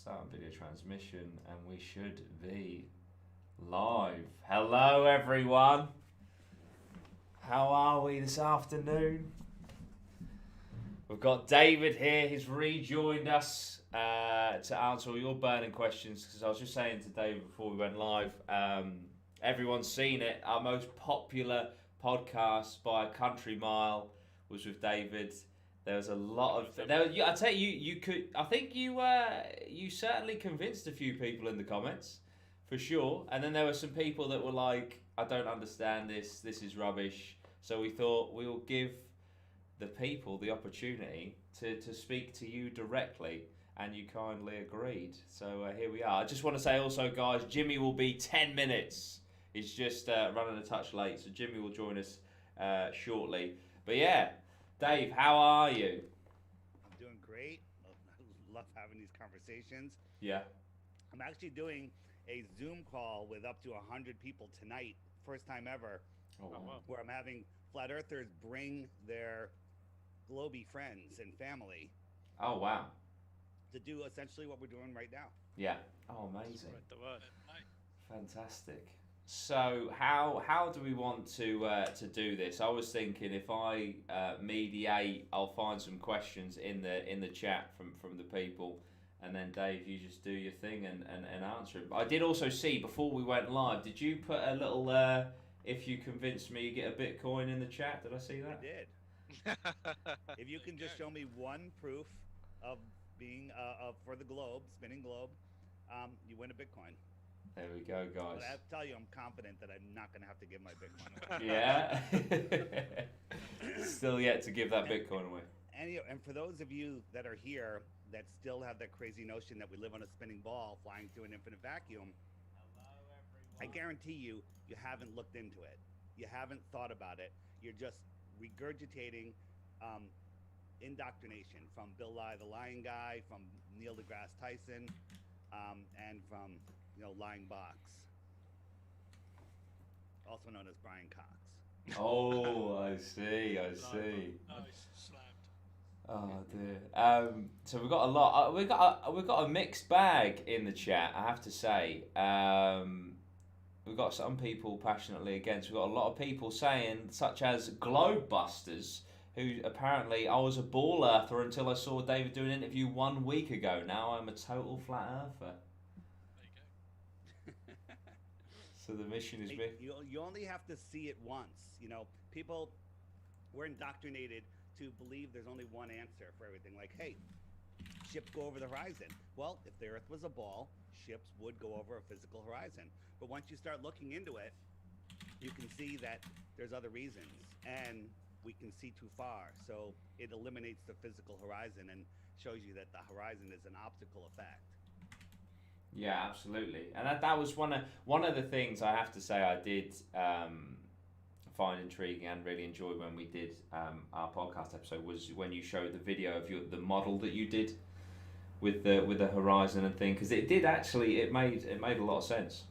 Start video transmission, and we should be live. Hello, everyone. How are we this afternoon? We've got David here. He's rejoined us to answer all your burning questions. Because I was just saying to David before we went live, everyone's seen it. Our most popular podcast by a country mile was with David. There was a lot of. I tell you, you could. I think you certainly convinced a few people in the comments, for sure. And then there were some people that were like, "I don't understand this. This is rubbish." So we thought we'll give the people the opportunity to speak to you directly, and you kindly agreed. So here we are. I just want to say also, guys, Jimmy will be 10 minutes. He's just running a touch late, so Jimmy will join us shortly. But yeah. Dave, how are you? I'm doing great. I love having these conversations. Yeah. I'm actually doing a Zoom call with up to 100 people tonight, first time ever, where I'm having flat earthers bring their globy friends and family. Oh, wow. To do essentially what we're doing right now. Yeah. Oh, amazing. Fantastic. So how do we want to do this? I was thinking if I mediate, I'll find some questions in the chat from the people, and then Dave, you just do your thing and answer it. But I did also see before we went live, did you put a little if you convince me you get a Bitcoin in the chat? Did I see that? I did. If you can just show me one proof of being for the globe, spinning globe, you win a Bitcoin. There we go, guys. But I have to tell you, I'm confident that I'm not going to have to give my Bitcoin away. Yeah. Still yet to give that Bitcoin away. And for those of you that are here that still have that crazy notion that we live on a spinning ball flying through an infinite vacuum, I guarantee you haven't looked into it. You haven't thought about it. You're just regurgitating indoctrination from Bill Nye, the Lion Guy, from Neil deGrasse Tyson, and from Lying Box, also known as Brian Cox. Oh, I see. Nice, slapped. Oh dear. So we've got a lot. We've got a mixed bag in the chat, I have to say. We've got some people passionately against. We've got a lot of people saying, such as Globebusters, who apparently I was a ball earther until I saw David do an interview 1 week ago. Now I'm a total flat earther. So the mission is big. You only have to see it once. People were indoctrinated to believe there's only one answer for everything. Like, hey, ships go over the horizon. Well, if the Earth was a ball, ships would go over a physical horizon. But once you start looking into it, you can see that there's other reasons, and we can see too far. So it eliminates the physical horizon and shows you that the horizon is an optical effect. Yeah, absolutely, and that was one of the things I have to say I did find intriguing and really enjoyed when we did our podcast episode was when you showed the video of the model that you did with the horizon and thing, because it did actually it made a lot of sense.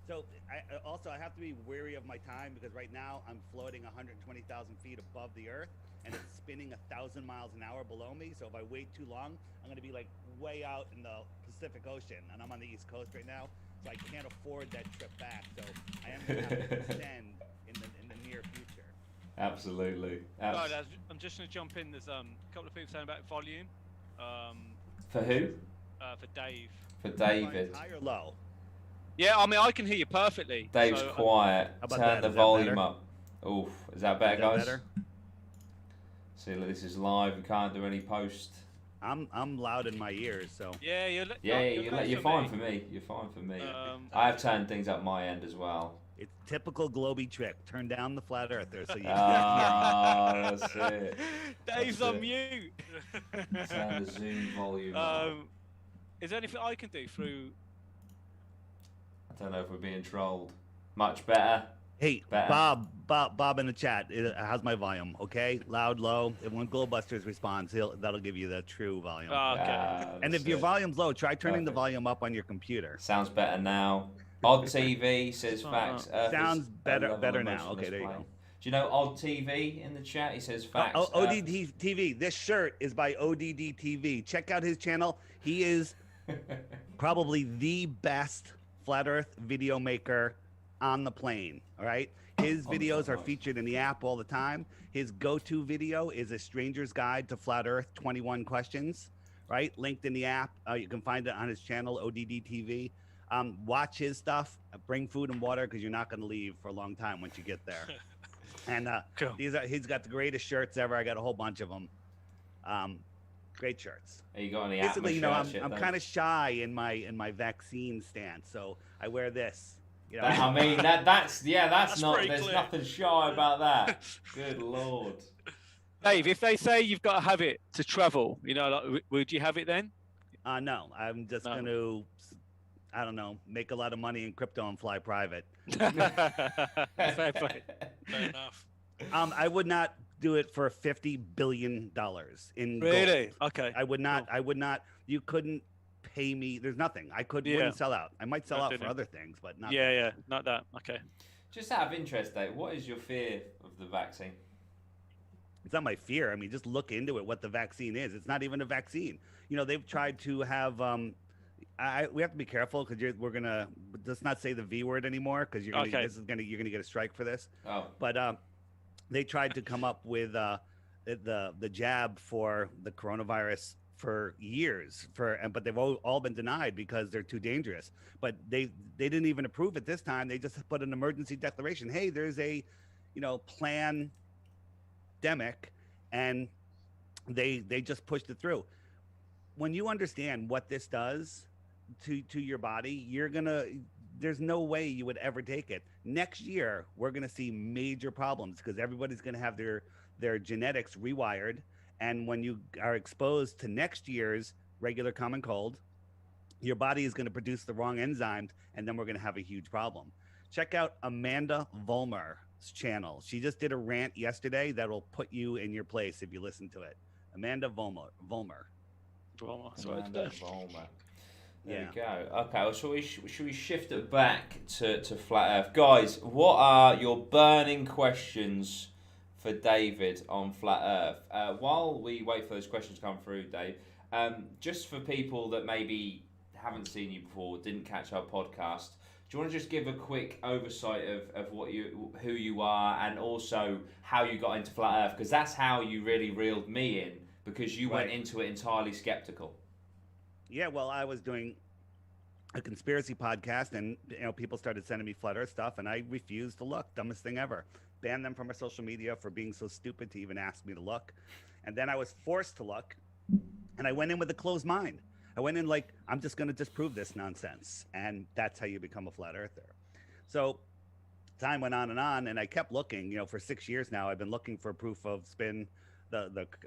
So I have to be wary of my time because right now I'm floating 120,000 feet above the Earth and it's spinning 1,000 miles an hour below me. So if I wait too long, I'm going to be like way out in the Pacific Ocean, and I'm on the East Coast right now, so I can't afford that trip back. So I am going to have to extend in the near future. Absolutely. Right, I'm just going to jump in. There's a couple of people saying about volume. For who? For Dave. For David. High or low? Yeah, I mean I can hear you perfectly. Dave's so, quiet. Turn the volume better? up. Oof, is that better, guys? Better? See, look, this is live. We can't do any post. I'm loud in my ears, so. Yeah, you're fine for me. You're fine for me. I have turned things up my end as well. It's typical Globy trick. Turn down the flat earther so you. Ah, that's it. Dave's That's on it. mute. Turn the Zoom volume up. Is there anything I can do through? I don't know if we're being trolled. Much better. Hey, Better. Bob in the chat. How's my volume? Okay, loud, low. If when Globebusters responds, that'll give you the true volume. Oh, okay. And if your volume's low, try turning the volume up on your computer. Sounds better now. Odd TV says facts. Sounds better now. Okay, there you go. Do you know Odd TV in the chat? He says facts. ODD TV. This shirt is by ODD TV. Check out his channel. He is Probably the best flat Earth video maker on the plane. All right. His On the videos are nice. featured in the app all the time. His go-to video is A Stranger's Guide to Flat Earth, 21 questions, right? Linked in the app. You can find it on his channel, ODD TV. Watch his stuff. Bring food and water because you're not going to leave for a long time once you get there. And Cool. he's got the greatest shirts ever. I got a whole bunch of them. Great shirts. Have you got any Basically, APMA you know, shirts I'm yet, kind of shy in my vaccine stance, so I wear this. You know, I mean, that's That's not. pretty There's clear. nothing shy about that. Good lord. Dave, if they say you've got to have it to travel, you know, like, would you have it then? no, I'm just No. going to, I don't know, make a lot of money in crypto and fly private. Fair play. Fair enough. I would not do it for $50 billion in Really? gold. Okay. I would not. I would not. You couldn't pay me. There's nothing. I Yeah. wouldn't sell out. I might sell out for Definitely. other things, but not. Yeah, that. yeah, not that. Okay. Just out of interest, Dave, what is your fear of the vaccine? It's not my fear. I mean, just look into it. What the vaccine is? It's not even a vaccine. You know, they've tried to have. We have to be careful because we're gonna. Let's not say the V word anymore because you're gonna. Okay. You're gonna get a strike for this. Oh, But they tried to come up with the jab for the coronavirus for years but they've all been denied because they're too dangerous. But they didn't even approve it this time. They just put an emergency declaration. Hey, there's a pandemic, and they just pushed it through. When you understand what this does to your body, there's no way you would ever take it. Next year, we're going to see major problems because everybody's going to have their genetics rewired. And when you are exposed to next year's regular common cold, your body is going to produce the wrong enzymes, and then we're going to have a huge problem. Check out Amanda Vollmer's channel. She just did a rant yesterday that will put you in your place if you listen to it. Amanda Vollmer. Well, that's what I'd Amanda do. Vollmer. There Yeah. we go. Okay, well, should we shift it back to Flat Earth? Guys, what are your burning questions for David on Flat Earth? While we wait for those questions to come through, Dave, just for people that maybe haven't seen you before, didn't catch our podcast, do you want to just give a quick oversight of who you are and also how you got into Flat Earth? Because that's how you really reeled me in, because you went Right. into it entirely skeptical. Yeah, well, I was doing a conspiracy podcast, and people started sending me flat Earth stuff, and I refused to look. Dumbest thing ever. Banned them from my social media for being so stupid to even ask me to look. And then I was forced to look, and I went in with a closed mind. I went in like, I'm just going to disprove this nonsense, and that's how you become a flat earther. So time went on, and I kept looking. For 6 years now, I've been looking for proof of spin,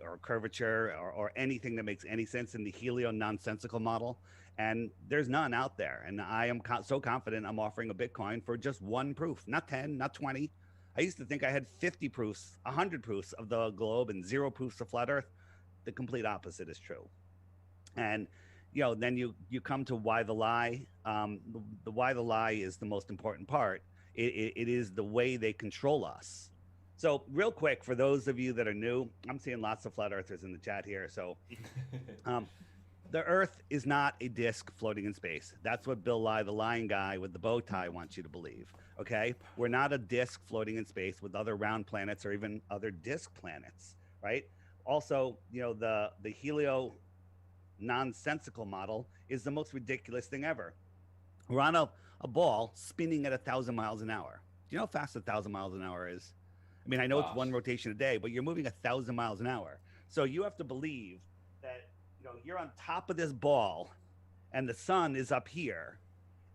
or curvature, or anything that makes any sense in the helio nonsensical model, and there's none out there. And I am so confident I'm offering a Bitcoin for just one proof, not 10, not 20. I used to think I had 50 proofs, 100 proofs of the globe and 0 proofs of flat Earth. The complete opposite is true. And then you come to why the lie. The why the lie is the most important part. It is the way they control us. So real quick, for those of you that are new, I'm seeing lots of flat earthers in the chat here. So the Earth is not a disc floating in space. That's what Bill Nye, the lying guy with the bow tie, wants you to believe. Okay, we're not a disc floating in space with other round planets or even other disc planets, right? Also, the helio nonsensical model is the most ridiculous thing ever. We're on a ball spinning at 1,000 miles an hour. Do you know how fast 1,000 miles an hour is? I mean, I know it's one rotation a day, but you're moving 1,000 miles an hour. So you have to believe that you're on top of this ball, and the sun is up here,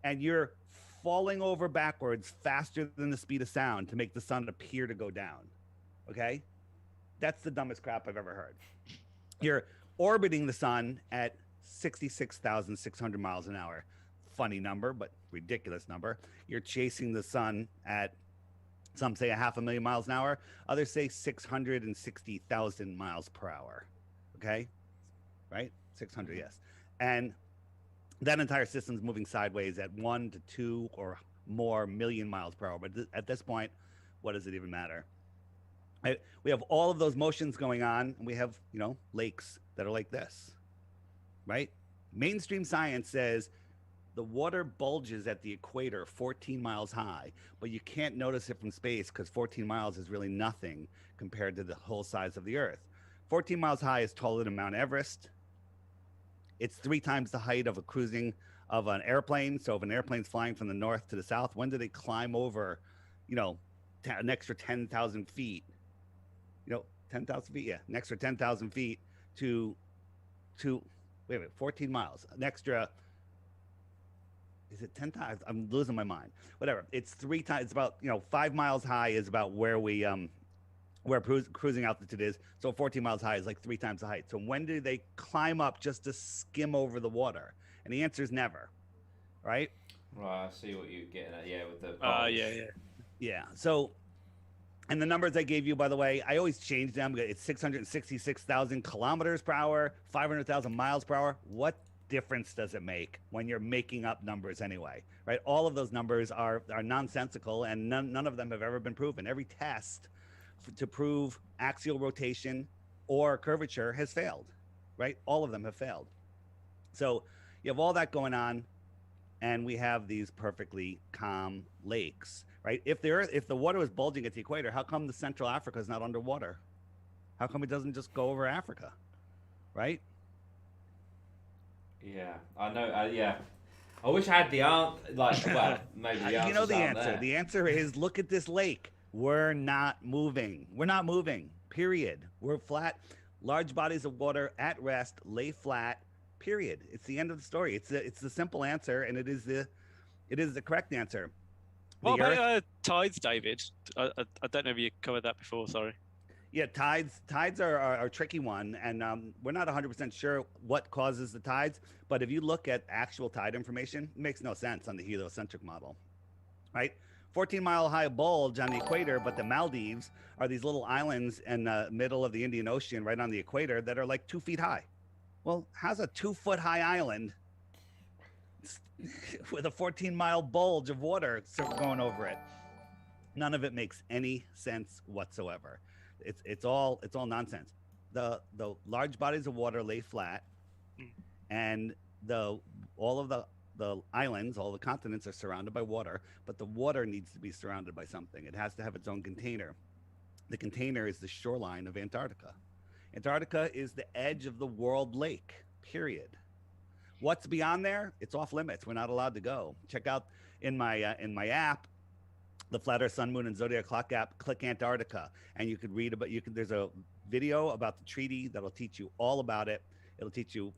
and you're falling over backwards faster than the speed of sound to make the sun appear to go down. Okay, that's the dumbest crap I've ever heard. You're orbiting the sun at 66,600 miles an hour. Funny number, but ridiculous number. You're chasing the sun at, some say, 500,000 miles an hour. Others say 660,000 miles per hour. Okay, right? 600, yes. And that entire system's moving sideways at 1 to 2 or more million miles per hour. But at this point, what does it even matter? We have all of those motions going on, and we have, lakes that are like this, right? Mainstream science says the water bulges at the equator 14 miles high, but you can't notice it from space because 14 miles is really nothing compared to the whole size of the Earth. 14 miles high is taller than Mount Everest. It's 3 times the height of a cruising of an airplane. So if an airplane's flying from the north to the south, when do they climb over, an extra 10,000 feet? 10,000 feet, yeah, an extra 10,000 feet to wait, 14 miles, an extra. Is it 10,000? I'm losing my mind. Whatever. It's 3 times. It's about 5 miles high is about where we where cruising altitude is. So 14 miles high is like 3 times the height. So when do they climb up just to skim over the water? And the answer is never. Right. Right. I see what you're getting at. Yeah, with the. Yeah. So, and the numbers I gave you, by the way, I always change them. It's 666,000 kilometers per hour, 500,000 miles per hour. What difference does it make when you're making up numbers anyway, right? All of those numbers are nonsensical, and none of them have ever been proven. Every test to prove axial rotation or curvature has failed, right? All of them have failed. So you have all that going on, and we have these perfectly calm lakes, right? If the water was bulging at the equator, how come the Central Africa is not underwater? How come it doesn't just go over Africa, right? Yeah, I know. Yeah, I wish I had the answer. Like, well, maybe the answer. You know the answer. There. The answer is look at this lake. We're not moving. We're not moving. Period. We're flat. Large bodies of water at rest, lay flat. Period. It's the end of the story. It's the simple answer, and it is the correct answer. What about tides, David? I don't know if you covered that before. Sorry. Yeah, tides are a tricky one, and we're not 100% sure what causes the tides, but if you look at actual tide information, it makes no sense on the heliocentric model, right? 14-mile high bulge on the equator, but the Maldives are these little islands in the middle of the Indian Ocean right on the equator that are like 2 feet high. Well, how's a 2-foot high island with a 14-mile bulge of water going over it? None of it makes any sense whatsoever. It's all nonsense. The large bodies of water lay flat, and all of the islands, all the continents are surrounded by water, but the water needs to be surrounded by something. It has to have its own container. The container is the shoreline of Antarctica. Antarctica is the edge of the world lake, period. What's beyond there? It's off limits. We're not allowed to go. Check out in my app, the Flat Earth, Sun, Moon, and Zodiac Clock app, click Antarctica, and you could read about. There's a video about the treaty that'll teach you all about it. It'll teach you,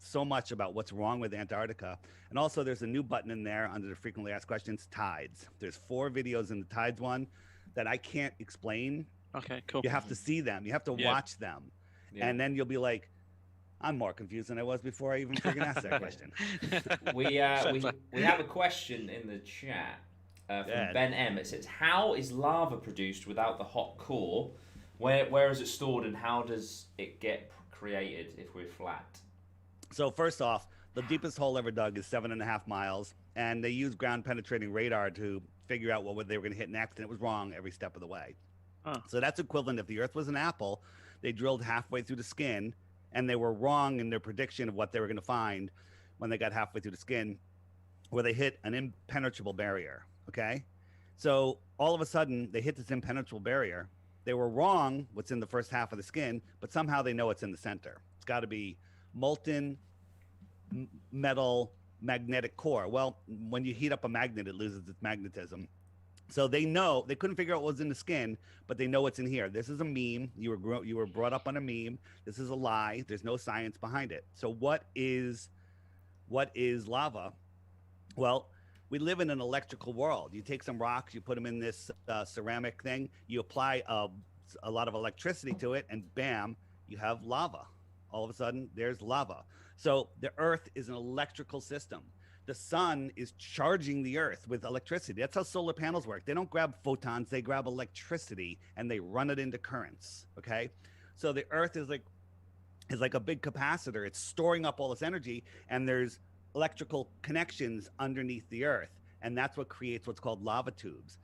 so much about what's wrong with Antarctica. And also, there's a new button in there under the frequently asked questions, tides. There's 4 videos in the tides one that I can't explain. Okay, cool. You have to see them. You have to watch them, and then you'll be like, I'm more confused than I was before I even freaking asked that question. We have a question in the chat. From Ben M. It says, how is lava produced without the hot core? Where is it stored, and how does it get created if we're flat? So first off, the deepest hole ever dug is 7.5 miles, and they used ground penetrating radar to figure out what they were going to hit next, and it was wrong every step of the way. So that's equivalent. If the Earth was an apple, they drilled halfway through the skin, and they were wrong in their prediction of what they were going to find when they got halfway through the skin, where they hit an impenetrable barrier. Okay, so all of a sudden they hit this impenetrable barrier. They were wrong what's in the first half of the skin, but somehow they know it's in the center. It's got to be molten metal magnetic core. Well, when you heat up a magnet, it loses its magnetism. So they know, they couldn't figure out what was in the skin, but they know what's in here. This is a meme. You were brought up on a meme. This is a lie. There's no science behind it. So what is lava? Well, we live in an electrical world. You take some rocks, you put them in this ceramic thing, you apply a lot of electricity to it, and bam, you have lava. All of a sudden, there's lava. So the Earth is an electrical system. The sun is charging the Earth with electricity. That's how solar panels work. They don't grab photons, they grab electricity, and they run it into currents, okay? So the Earth is like a big capacitor. It's storing up all this energy, and there's electrical connections underneath the Earth, and that's what creates what's called lava tubes.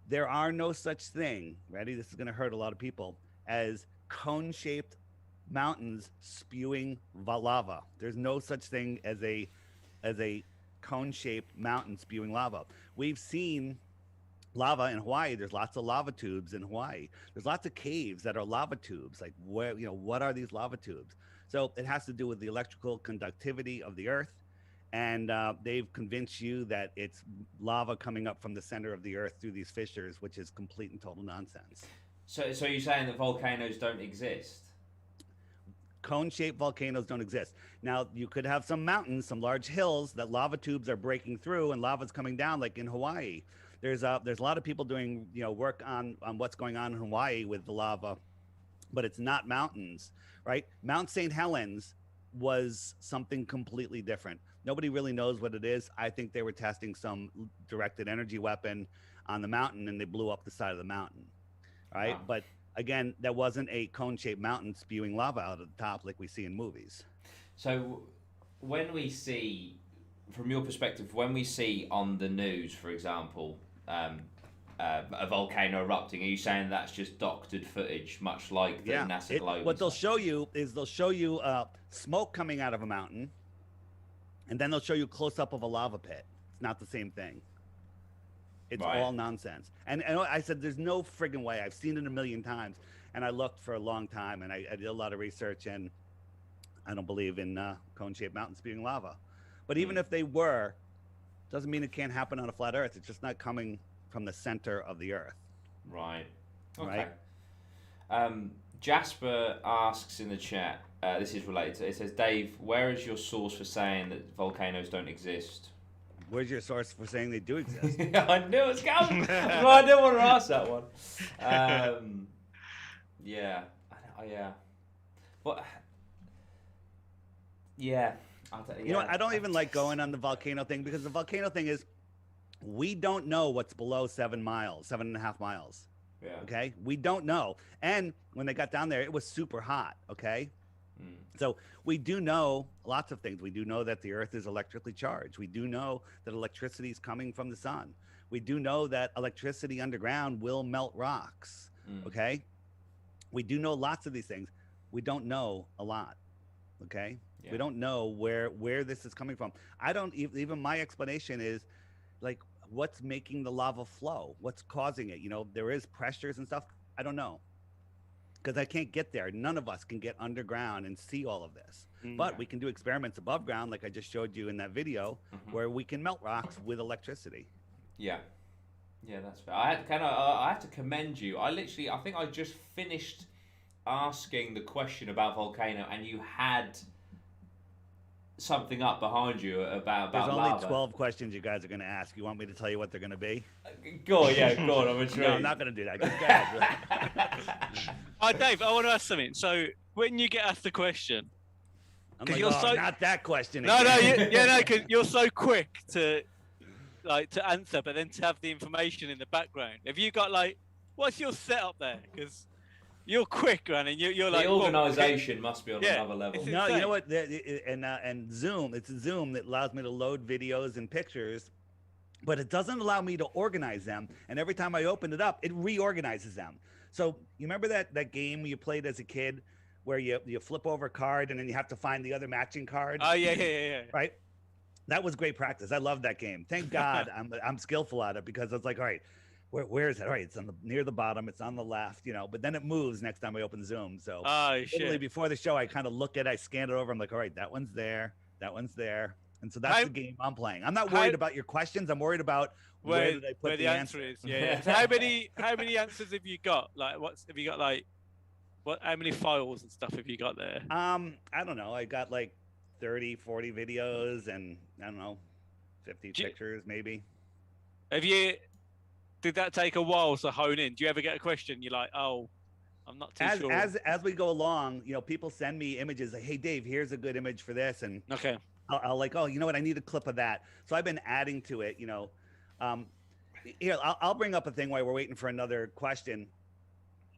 There are no such thing, ready, this is going to hurt a lot of people, as cone-shaped mountains spewing lava. There's no such thing as a cone-shaped mountain spewing lava. We've seen lava in Hawaii. There's lots of lava tubes in Hawaii. There's lots of caves that are lava tubes. Like, where, what are these lava tubes? So it has to do with the electrical conductivity of the earth. And they've convinced you that it's lava coming up from the center of the earth through these fissures, which is complete and total nonsense. So you're saying that volcanoes don't exist? Cone-shaped volcanoes don't exist. Now, you could have some mountains, some large hills that lava tubes are breaking through and lava's coming down, like in Hawaii. There's a lot of people doing work on what's going on in Hawaii with the lava, but it's not mountains, right? Mount St. Helens was something completely different. Nobody really knows what it is. I think they were testing some directed energy weapon on the mountain and they blew up the side of the mountain, right? Wow. But again, that wasn't a cone-shaped mountain spewing lava out of the top like we see in movies. So when we see, from your perspective, when we see on the news, for example, a volcano erupting, are you saying that's just doctored footage, much like the NASA Globe? What they'll show you is smoke coming out of a mountain, and then they'll show you a close-up of a lava pit. It's not the same thing. It's all nonsense. And I said, there's no friggin' way. I've seen it a million times, and I looked for a long time, and I did a lot of research, and I don't believe in cone-shaped mountains spewing lava. But even if they were, doesn't mean it can't happen on a flat Earth. It's just not coming from the center of the Earth. Right. Okay. Right? Jasper asks in the chat, this is related to, it says, Dave, where is your source for saying that volcanoes don't exist? Where's your source for saying they do exist? I knew it was coming. Well, I didn't want to ask that one. Yeah. But, yeah. You know what? I don't even like going on the volcano thing, because the volcano thing is, we don't know what's below 7.5 miles. Yeah. Okay. We don't know. And when they got down there, it was super hot. Okay. So we do know lots of things. We do know that the earth is electrically charged. We do know that electricity is coming from the sun. We do know that electricity underground will melt rocks. Okay. We do know lots of these things. We don't know a lot. Okay. Yeah. We don't know where this is coming from. I don't even, my explanation is like, what's making the lava flow? What's causing it? There is pressures and stuff. I don't know, because I can't get there. None of us can get underground and see all of this. But we can do experiments above ground, like I just showed you in that video, where we can melt rocks with electricity. Yeah. Yeah, that's fair. I have to commend you. I think I just finished asking the question about volcano, and you had something up behind you about There's only lava. 12 questions you guys are going to ask. You want me to tell you what they're going to be? Go on, I'm intrigued. No, I'm not going to do that. Just go ahead. Dave, I want to ask something. So when you get asked the question, I'm like, not that question again. No, because you're so quick to answer, but then to have the information in the background. Have you got what's your setup there? Because you're quick, man, and you're like... The organisation must be on another level. No, you know what? And Zoom, it's a Zoom that allows me to load videos and pictures, but it doesn't allow me to organize them. And every time I open it up, it reorganizes them. So you remember that game you played as a kid where you flip over a card and then you have to find the other matching card? Oh, yeah. Right? That was great practice. I love that game. Thank God I'm skillful at it, because I was like, all right, where is it? All right, it's near the bottom. It's on the left, but then it moves next time I open Zoom. So literally before the show, I kind of I scan it over. I'm like, all right, that one's there. And so that's the game I'm playing. I'm not worried about your questions. I'm worried about where did I put the answer is. Yeah. So how many answers have you got? Have you got how many files and stuff have you got there? I don't know. I got 30, 40 videos and I don't know, 50 pictures maybe. Did that take a while to hone in? Do you ever get a question? You're like, oh, I'm not too sure. As we go along, people send me images like, hey, Dave, here's a good image for this. And okay, I'll oh, you know what? I need a clip of that. So I've been adding to it, Here, I'll bring up a thing while we're waiting for another question.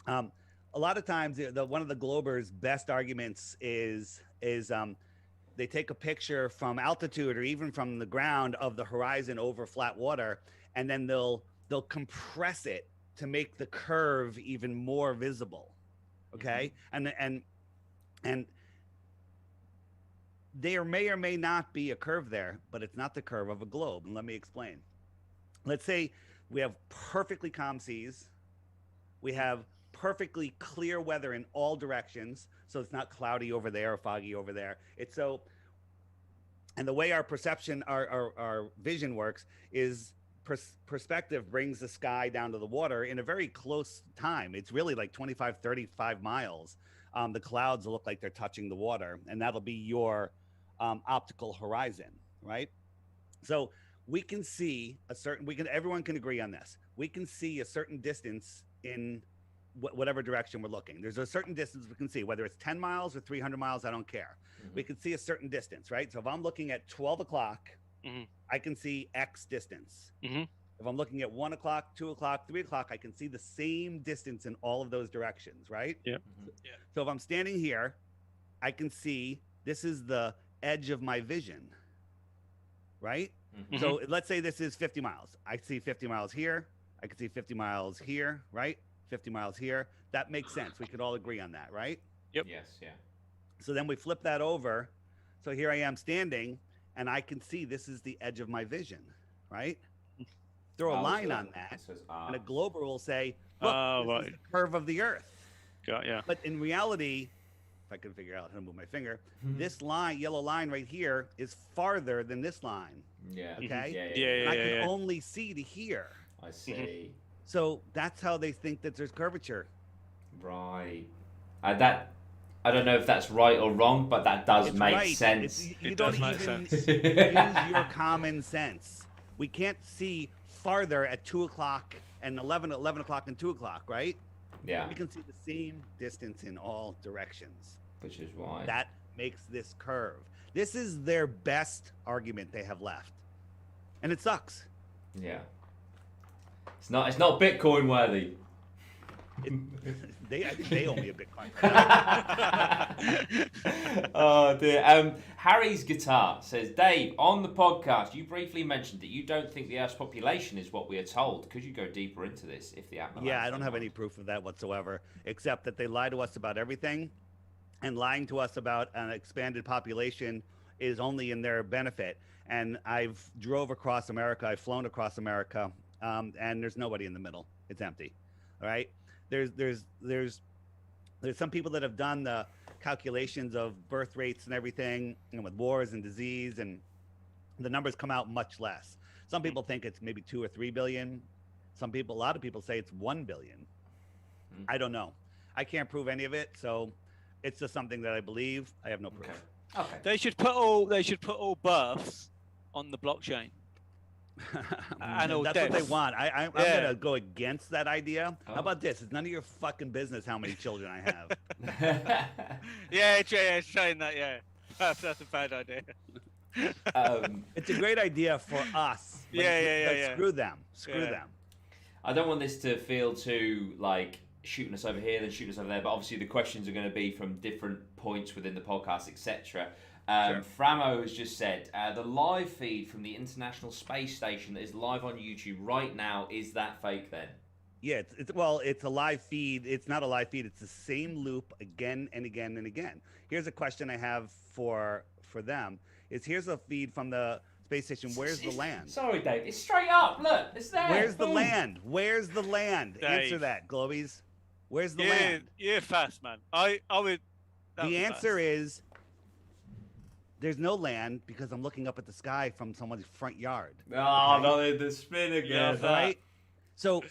A lot of times, one of the Globers' best arguments is they take a picture from altitude or even from the ground of the horizon over flat water, and then they'll compress it to make the curve even more visible. Okay. And And there may or may not be a curve there, but it's not the curve of a globe. And let me explain. Let's say we have perfectly calm seas. We have perfectly clear weather in all directions. So it's not cloudy over there or foggy over there. It's so, and the way our perception, our vision works is perspective brings the sky down to the water in a very close time. It's really like 25, 35 miles. The clouds will look like they're touching the water, and that'll be your optical horizon, right? So we can see a certain, everyone can agree on this. We can see a certain distance in whatever direction we're looking. There's a certain distance we can see, whether it's 10 miles or 300 miles, I don't care. We can see a certain distance, right? So if I'm looking at 12 o'clock, I can see X distance. If I'm looking at 1 o'clock, 2 o'clock, 3 o'clock, I can see the same distance in all of those directions, right? Yeah. So if I'm standing here, I can see this is the edge of my vision, right? So let's say this is 50 miles. I see 50 miles here. I can see 50 miles here, right? 50 miles here. That makes sense. We could all agree on that, right? Yep. Yes, yeah. So then we flip that over. So here I am standing, and I can see this is the edge of my vision, right? Throw a line on that, and a glober will say, look, this is the curve of the Earth. Got yeah. But in reality, if I can figure out how to move my finger, this line, yellow line right here, is farther than this line. Yeah. Okay? Yeah. I can only see to here. I see. So that's how they think that there's curvature. Right. That I don't know if that's right or wrong, but that does make sense. You don't even use your common sense. We can't see farther at 2 o'clock and 11 o'clock and 2 o'clock, right? Yeah. We can see the same distance in all directions. Which is why. That makes this curve. This is their best argument they have left. And it sucks. Yeah. It's not Bitcoin worthy. I think they owe me a Bitcoin. Oh dear. Harry's Guitar says, Dave, on the podcast, you briefly mentioned that you don't think the Earth's population is what we are told. Could you go deeper into this if the APMA? Yeah, I don't have any proof of that whatsoever, except that they lie to us about everything, and lying to us about an expanded population is only in their benefit. And I've drove across America, I've flown across America, and there's nobody in the middle. It's empty. All right. There's some people that have done the calculations of birth rates and everything, and with wars and disease, and the numbers come out much less. Some people think it's maybe 2 or 3 billion. A lot of people say it's 1 billion. I don't know. I can't prove any of it, so it's just something that I believe. I have no proof. Okay. They should put all births on the blockchain. And that's what they want. I'm gonna go against that idea. How about this? It's none of your fucking business how many children I have. Yeah, trying that. Yeah, that's a bad idea. It's a great idea for us. But Screw them. Screw them. I don't want this to feel too like shooting us over here, then shooting us over there. But obviously, the questions are going to be from different points within the podcast, etc. Sure. Framo has just said the live feed from the International Space Station that is live on YouTube right now, is that fake then? Yeah, it's a live feed. It's not a live feed. It's the same loop again and again and again. Here's a question I have for them. Here's a feed from the space station. Where's the land? Sorry, Dave. It's straight up. Look, it's there. Where's the land? Where's the land? Dave. Answer that, Globies. Where's the land? You're fast, man. I would. The answer is there's no land because I'm looking up at the sky from someone's front yard. Oh, no, the spin again. Right? So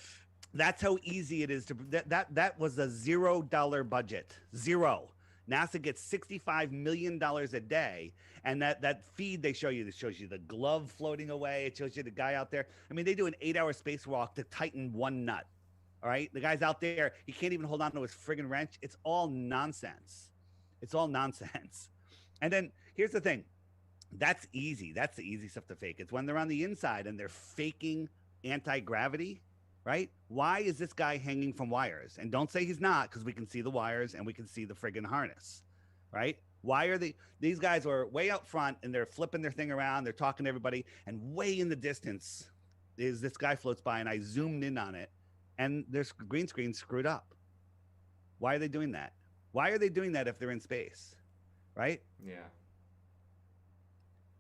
that's how easy it is to that was a $0 budget. Zero. NASA gets $65 million a day, and that feed they show you, that shows you the glove floating away. It shows you the guy out there. I mean, they do an 8-hour spacewalk to tighten one nut. All right, the guy's out there. He can't even hold on to his friggin' wrench. It's all nonsense. It's all nonsense. And then here's the thing. That's easy. That's the easy stuff to fake. It's when they're on the inside and they're faking anti-gravity, right? Why is this guy hanging from wires? And don't say he's not, because we can see the wires and we can see the friggin' harness, right? Why are these guys are way out front and they're flipping their thing around, they're talking to everybody, and way in the distance is this guy floats by, and I zoomed in on it, and their green screen screwed up. Why are they doing that? Why are they doing that if they're in space, right? Yeah.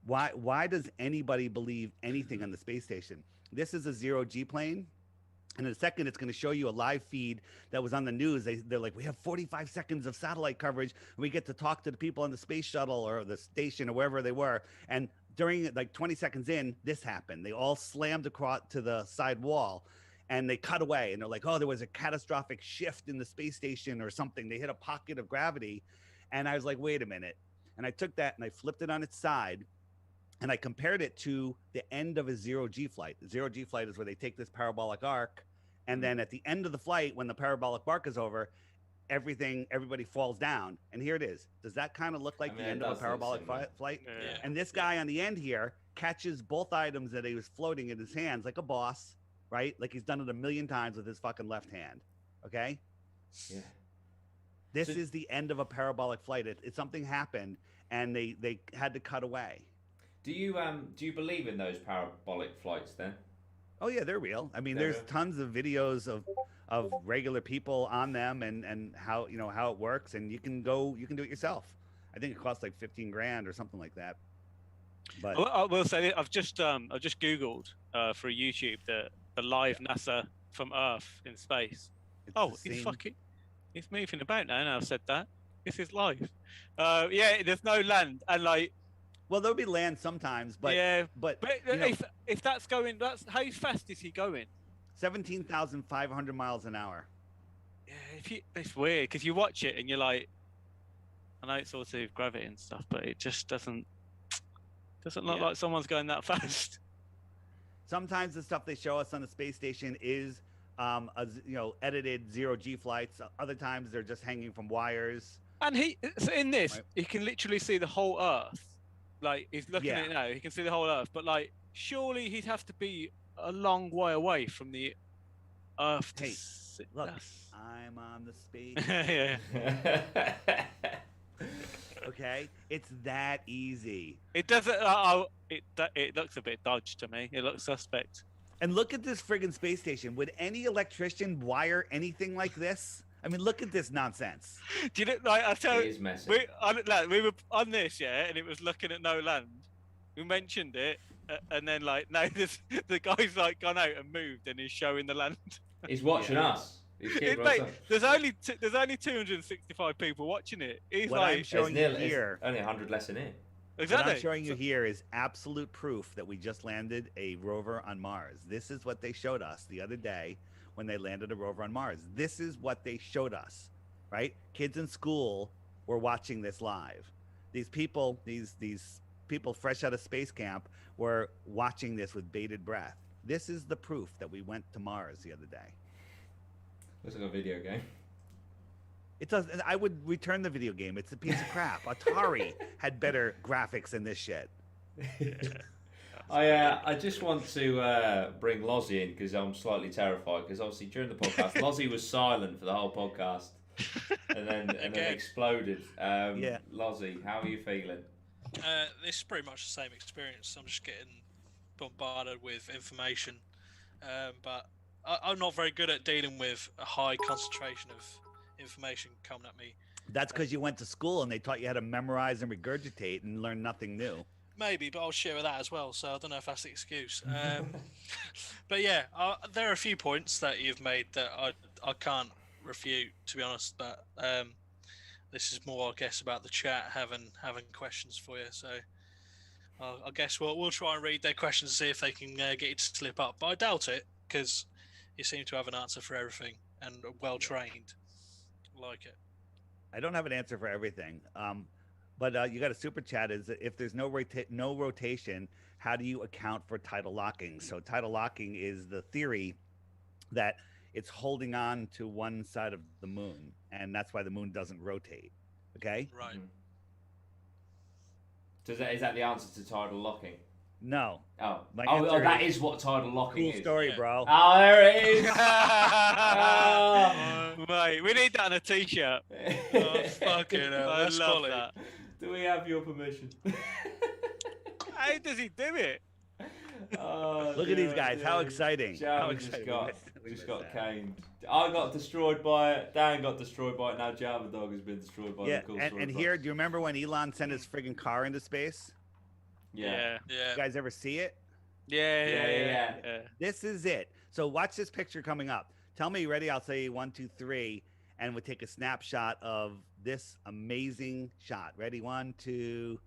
Why does anybody believe anything on the space station? This is a zero-G plane. And in a second, it's going to show you a live feed that was on the news. They're like, we have 45 seconds of satellite coverage. And we get to talk to the people on the space shuttle or the station or wherever they were. And during like 20 seconds in, this happened. They all slammed across to the side wall and they cut away. And they're like, oh, there was a catastrophic shift in the space station or something. They hit a pocket of gravity. And I was like, wait a minute. And I took that and I flipped it on its side. And I compared it to the end of a zero-G flight. The zero-G flight is where they take this parabolic arc, and then at the end of the flight, when the parabolic arc is over, everybody falls down. And here it is. Does that kind of look like the end of a parabolic flight? Yeah. And this guy on the end here catches both items that he was floating in his hands like a boss, right? Like he's done it a million times with his fucking left hand. Okay? Yeah. This is the end of a parabolic flight. Something happened, and they had to cut away. Do you believe in those parabolic flights then? Oh yeah, they're real. I mean, They're there's real. tons of videos of regular people on them and how how it works, and you can do it yourself. I think it costs like 15 grand or something like that. But I will say I've just googled for YouTube the live NASA from Earth in space. It's moving about now. I've said that. This is live. Yeah, there's no land and like. Well, there'll be land sometimes, but yeah, but if that's going, that's how fast is he going? 17,500 miles an hour. Yeah, it's weird because you watch it and you're like, I know it's all to do with gravity and stuff, but it just doesn't look like someone's going that fast. Sometimes the stuff they show us on the space station is edited zero-G flights. Other times they're just hanging from wires. And in this, he can literally see the whole Earth. Like he's looking at it now, he can see the whole Earth. But like, surely he'd have to be a long way away from the Earth. Look, I'm on the space. Yeah. Okay, it's that easy. It doesn't. It looks a bit dodged to me. It looks suspect. And look at this friggin' space station. Would any electrician wire anything like this? I mean, look at this nonsense. Do you know? Like I tell It you, is messy. we were on this, and it was looking at no land. We mentioned it, and then like now the guy's like gone out and moved, and he's showing the land. He's watching us. He's keeping us up. There's only 265 people watching it. He's What like, I'm showing you here, only 100 less in here. exactly. what I'm showing you here is absolute proof that we just landed a rover on Mars. This is what they showed us the other day when they landed a rover on Mars. This is what they showed us, right? Kids in school were watching this live. These people fresh out of space camp were watching this with bated breath. This is the proof that we went to Mars the other day. Looks like a video game. It does. I would return the video game. It's a piece of crap. Atari had better graphics than this shit. I just want to bring Lozzie in because I'm slightly terrified because obviously during the podcast Lozzie was silent for the whole podcast and then exploded. Lozzie, how are you feeling? This is pretty much the same experience. I'm just getting bombarded with information, but I'm not very good at dealing with a high concentration of information coming at me. That's because you went to school and they taught you how to memorize and regurgitate and learn nothing new. Maybe, but I'll share with that as well, so I don't know if that's the excuse. But yeah, there are a few points that you've made that I can't refute, to be honest, but this is more, I guess, about the chat having questions for you, so I guess we'll try and read their questions and see if they can get you to slip up, but I doubt it, because you seem to have an answer for everything and well-trained. Like it. I don't have an answer for everything. But you got a super chat. Is if there's no rotation, how do you account for tidal locking? So tidal locking is the theory that it's holding on to one side of the moon, and that's why the moon doesn't rotate. Okay. Right. Mm-hmm. So is that the answer to tidal locking? No. Oh, My oh, answer that is what tidal locking Cool is. story, Yeah. bro. Oh, there it is. Mate, we need that on a t-shirt. Oh, fucking hell. I That's love quality. that. Do we have your permission? How does he do it? Oh, Look at these dear, guys. How dear. exciting. How Java just exciting. got We missed got that. caned. I got destroyed by it. Dan got destroyed by it. Now Java Dog has been destroyed by Yeah, the cool and story. here, do you remember when Elon sent his friggin' car into space? Yeah. Yeah. You guys ever see it? Yeah. This is it. So watch this picture coming up. Tell me, ready? I'll say 1, 2, 3, and we'll take a snapshot of this amazing shot. Ready? 1, 2,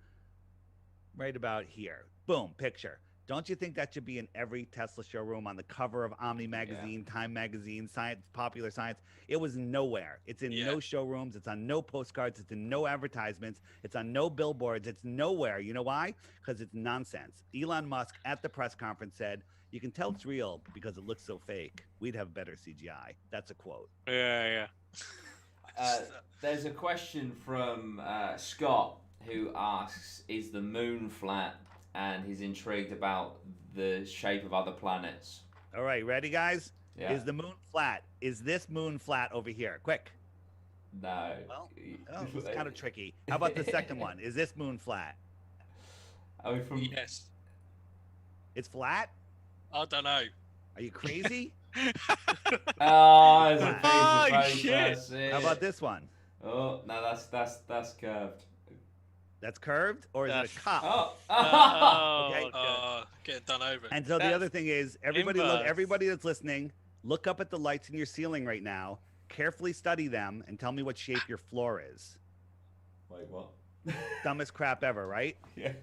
right about here. Boom, picture. Don't you think that should be in every Tesla showroom, on the cover of Omni magazine, Time magazine, Science, Popular Science? It was nowhere. It's in no showrooms. It's on no postcards. It's in no advertisements. It's on no billboards. It's nowhere. You know why? Because it's nonsense. Elon Musk at the press conference said, "You can tell it's real because it looks so fake. We'd have better CGI." That's a quote. Yeah. There's a question from Scott who asks, "Is the moon flat?" And he's intrigued about the shape of other planets. All right, ready, guys? Yeah. Is the moon flat? Is this moon flat over here? Quick. No. Well, it's kind of tricky. How about the second one? Is this moon flat? Oh, from Yes. It's flat? I don't know. Are you crazy? Oh, there's a Flat. piece of Oh, paper, shit. that's it. How about this one? Oh no, that's curved. That's curved, or is it That's- a cup? Oh, Okay. Get it done over. And so the That's other thing is, everybody look, inverse. everybody that's listening, look up at the lights in your ceiling right now, carefully study them, and tell me what shape your floor is. Wait, what? Dumbest crap ever, right? Yeah.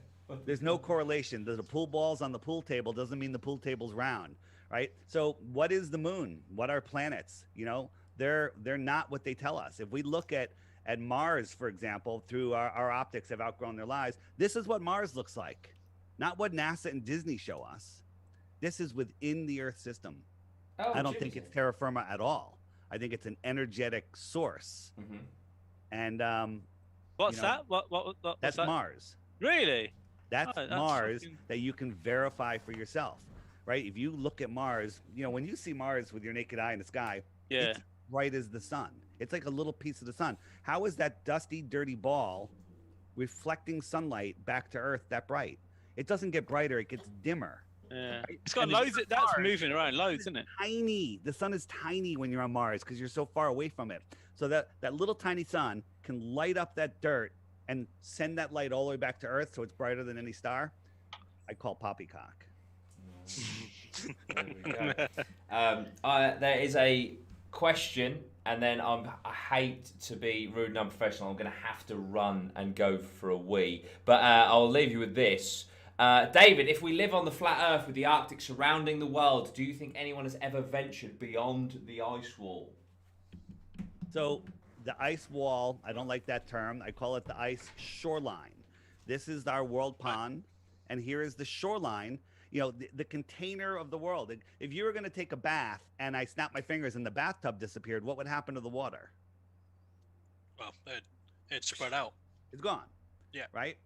There's no correlation. The pool balls on the pool table doesn't mean the pool table's round, right? So what is the moon? What are planets? You know, they're not what they tell us. If we look at Mars, for example, through our optics have outgrown their lives, this is what Mars looks like, not what NASA and Disney show us. This is within the Earth system. Oh, I don't think it's terra firma at all. I think it's an energetic source. Mm-hmm. And What's you know, that? What's that's that? Mars. Really? That's Oh, that's Mars fucking- that you can verify for yourself, right? If you look at Mars, you know, when you see Mars with your naked eye in the sky, Yeah. it's bright as the sun. It's like a little piece of the sun. How is that dusty, dirty ball reflecting sunlight back to Earth that bright? It doesn't get brighter, it gets dimmer. Yeah. Right? It's got And if loads. you're That's Mars, moving around loads, isn't it? Tiny. The sun is tiny when you're on Mars because you're so far away from it. So that little tiny sun can light up that dirt and send that light all the way back to Earth, so it's brighter than any star. I call poppycock. There we go. There is a question, and then I hate to be rude and unprofessional. I'm going to have to run and go for a wee, but I'll leave you with this. David, if we live on the flat Earth with the Arctic surrounding the world, do you think anyone has ever ventured beyond the ice wall? So the ice wall, I don't like that term. I call it the ice shoreline. This is our world pond, and here is the shoreline. You know, the container of the world. If you were going to take a bath and I snapped my fingers and the bathtub disappeared, what would happen to the water? Well, it spread out. It's gone. Yeah. Right?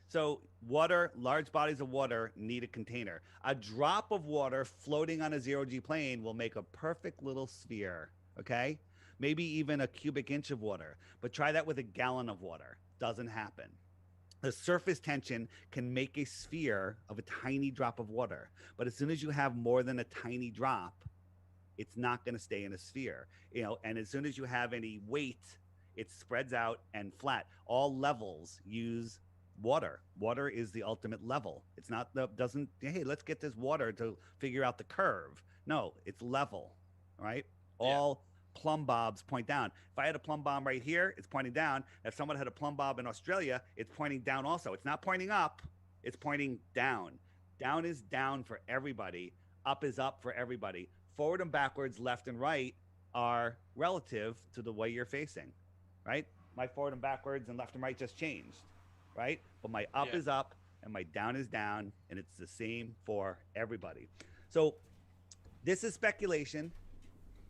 So water, large bodies of water need a container. A drop of water floating on a zero-G plane will make a perfect little sphere, okay? Maybe even a cubic inch of water. But try that with a gallon of water. Doesn't happen. The surface tension can make a sphere of a tiny drop of water. But as soon as you have more than a tiny drop, it's not going to stay in a sphere. You know, and as soon as you have any weight, it spreads out and flat. All levels use water. Water is the ultimate level. It's not doesn't, hey, let's get this water to figure out the curve. No, it's level, right? Yeah. All plumb bobs point down. If I had a plumb bob right here, it's pointing down. If someone had a plumb bob in Australia, it's pointing down also. It's not pointing up, it's pointing down. Down is down for everybody. Up is up for everybody. Forward and backwards, left and right are relative to the way you're facing, right? My forward and backwards and left and right just changed, right? But my up Yeah. is up and my down is down, and it's the same for everybody. So this is speculation.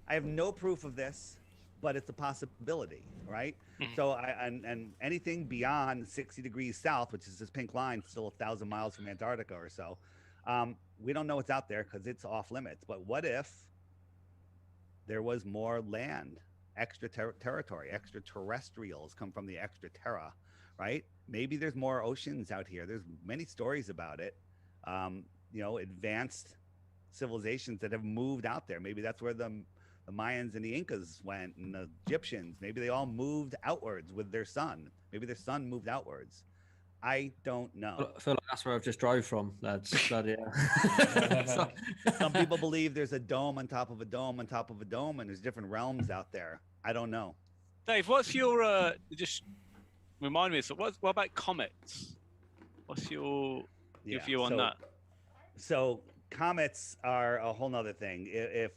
I have no proof of this, but it's a possibility, right? Mhm. So and anything beyond 60 degrees south, which is this pink line, still 1,000 miles from Antarctica or so, we don't know what's out there because it's off limits. But what if there was more land, extra territory, extraterrestrials come from the extra terra, right? Maybe there's more oceans out here. There's many stories about it. advanced civilizations that have moved out there. Maybe that's where the Mayans and the Incas went, and the Egyptians. Maybe they all moved outwards with their sun. Maybe their sun moved outwards. I don't know. I feel like that's where I've just drove from, lads. Bloody hell. Some people believe there's a dome on top of a dome on top of a dome, and there's different realms out there. I don't know. Dave, what's your just remind me? So what about comets? What's your view on that? So comets are a whole nother thing. If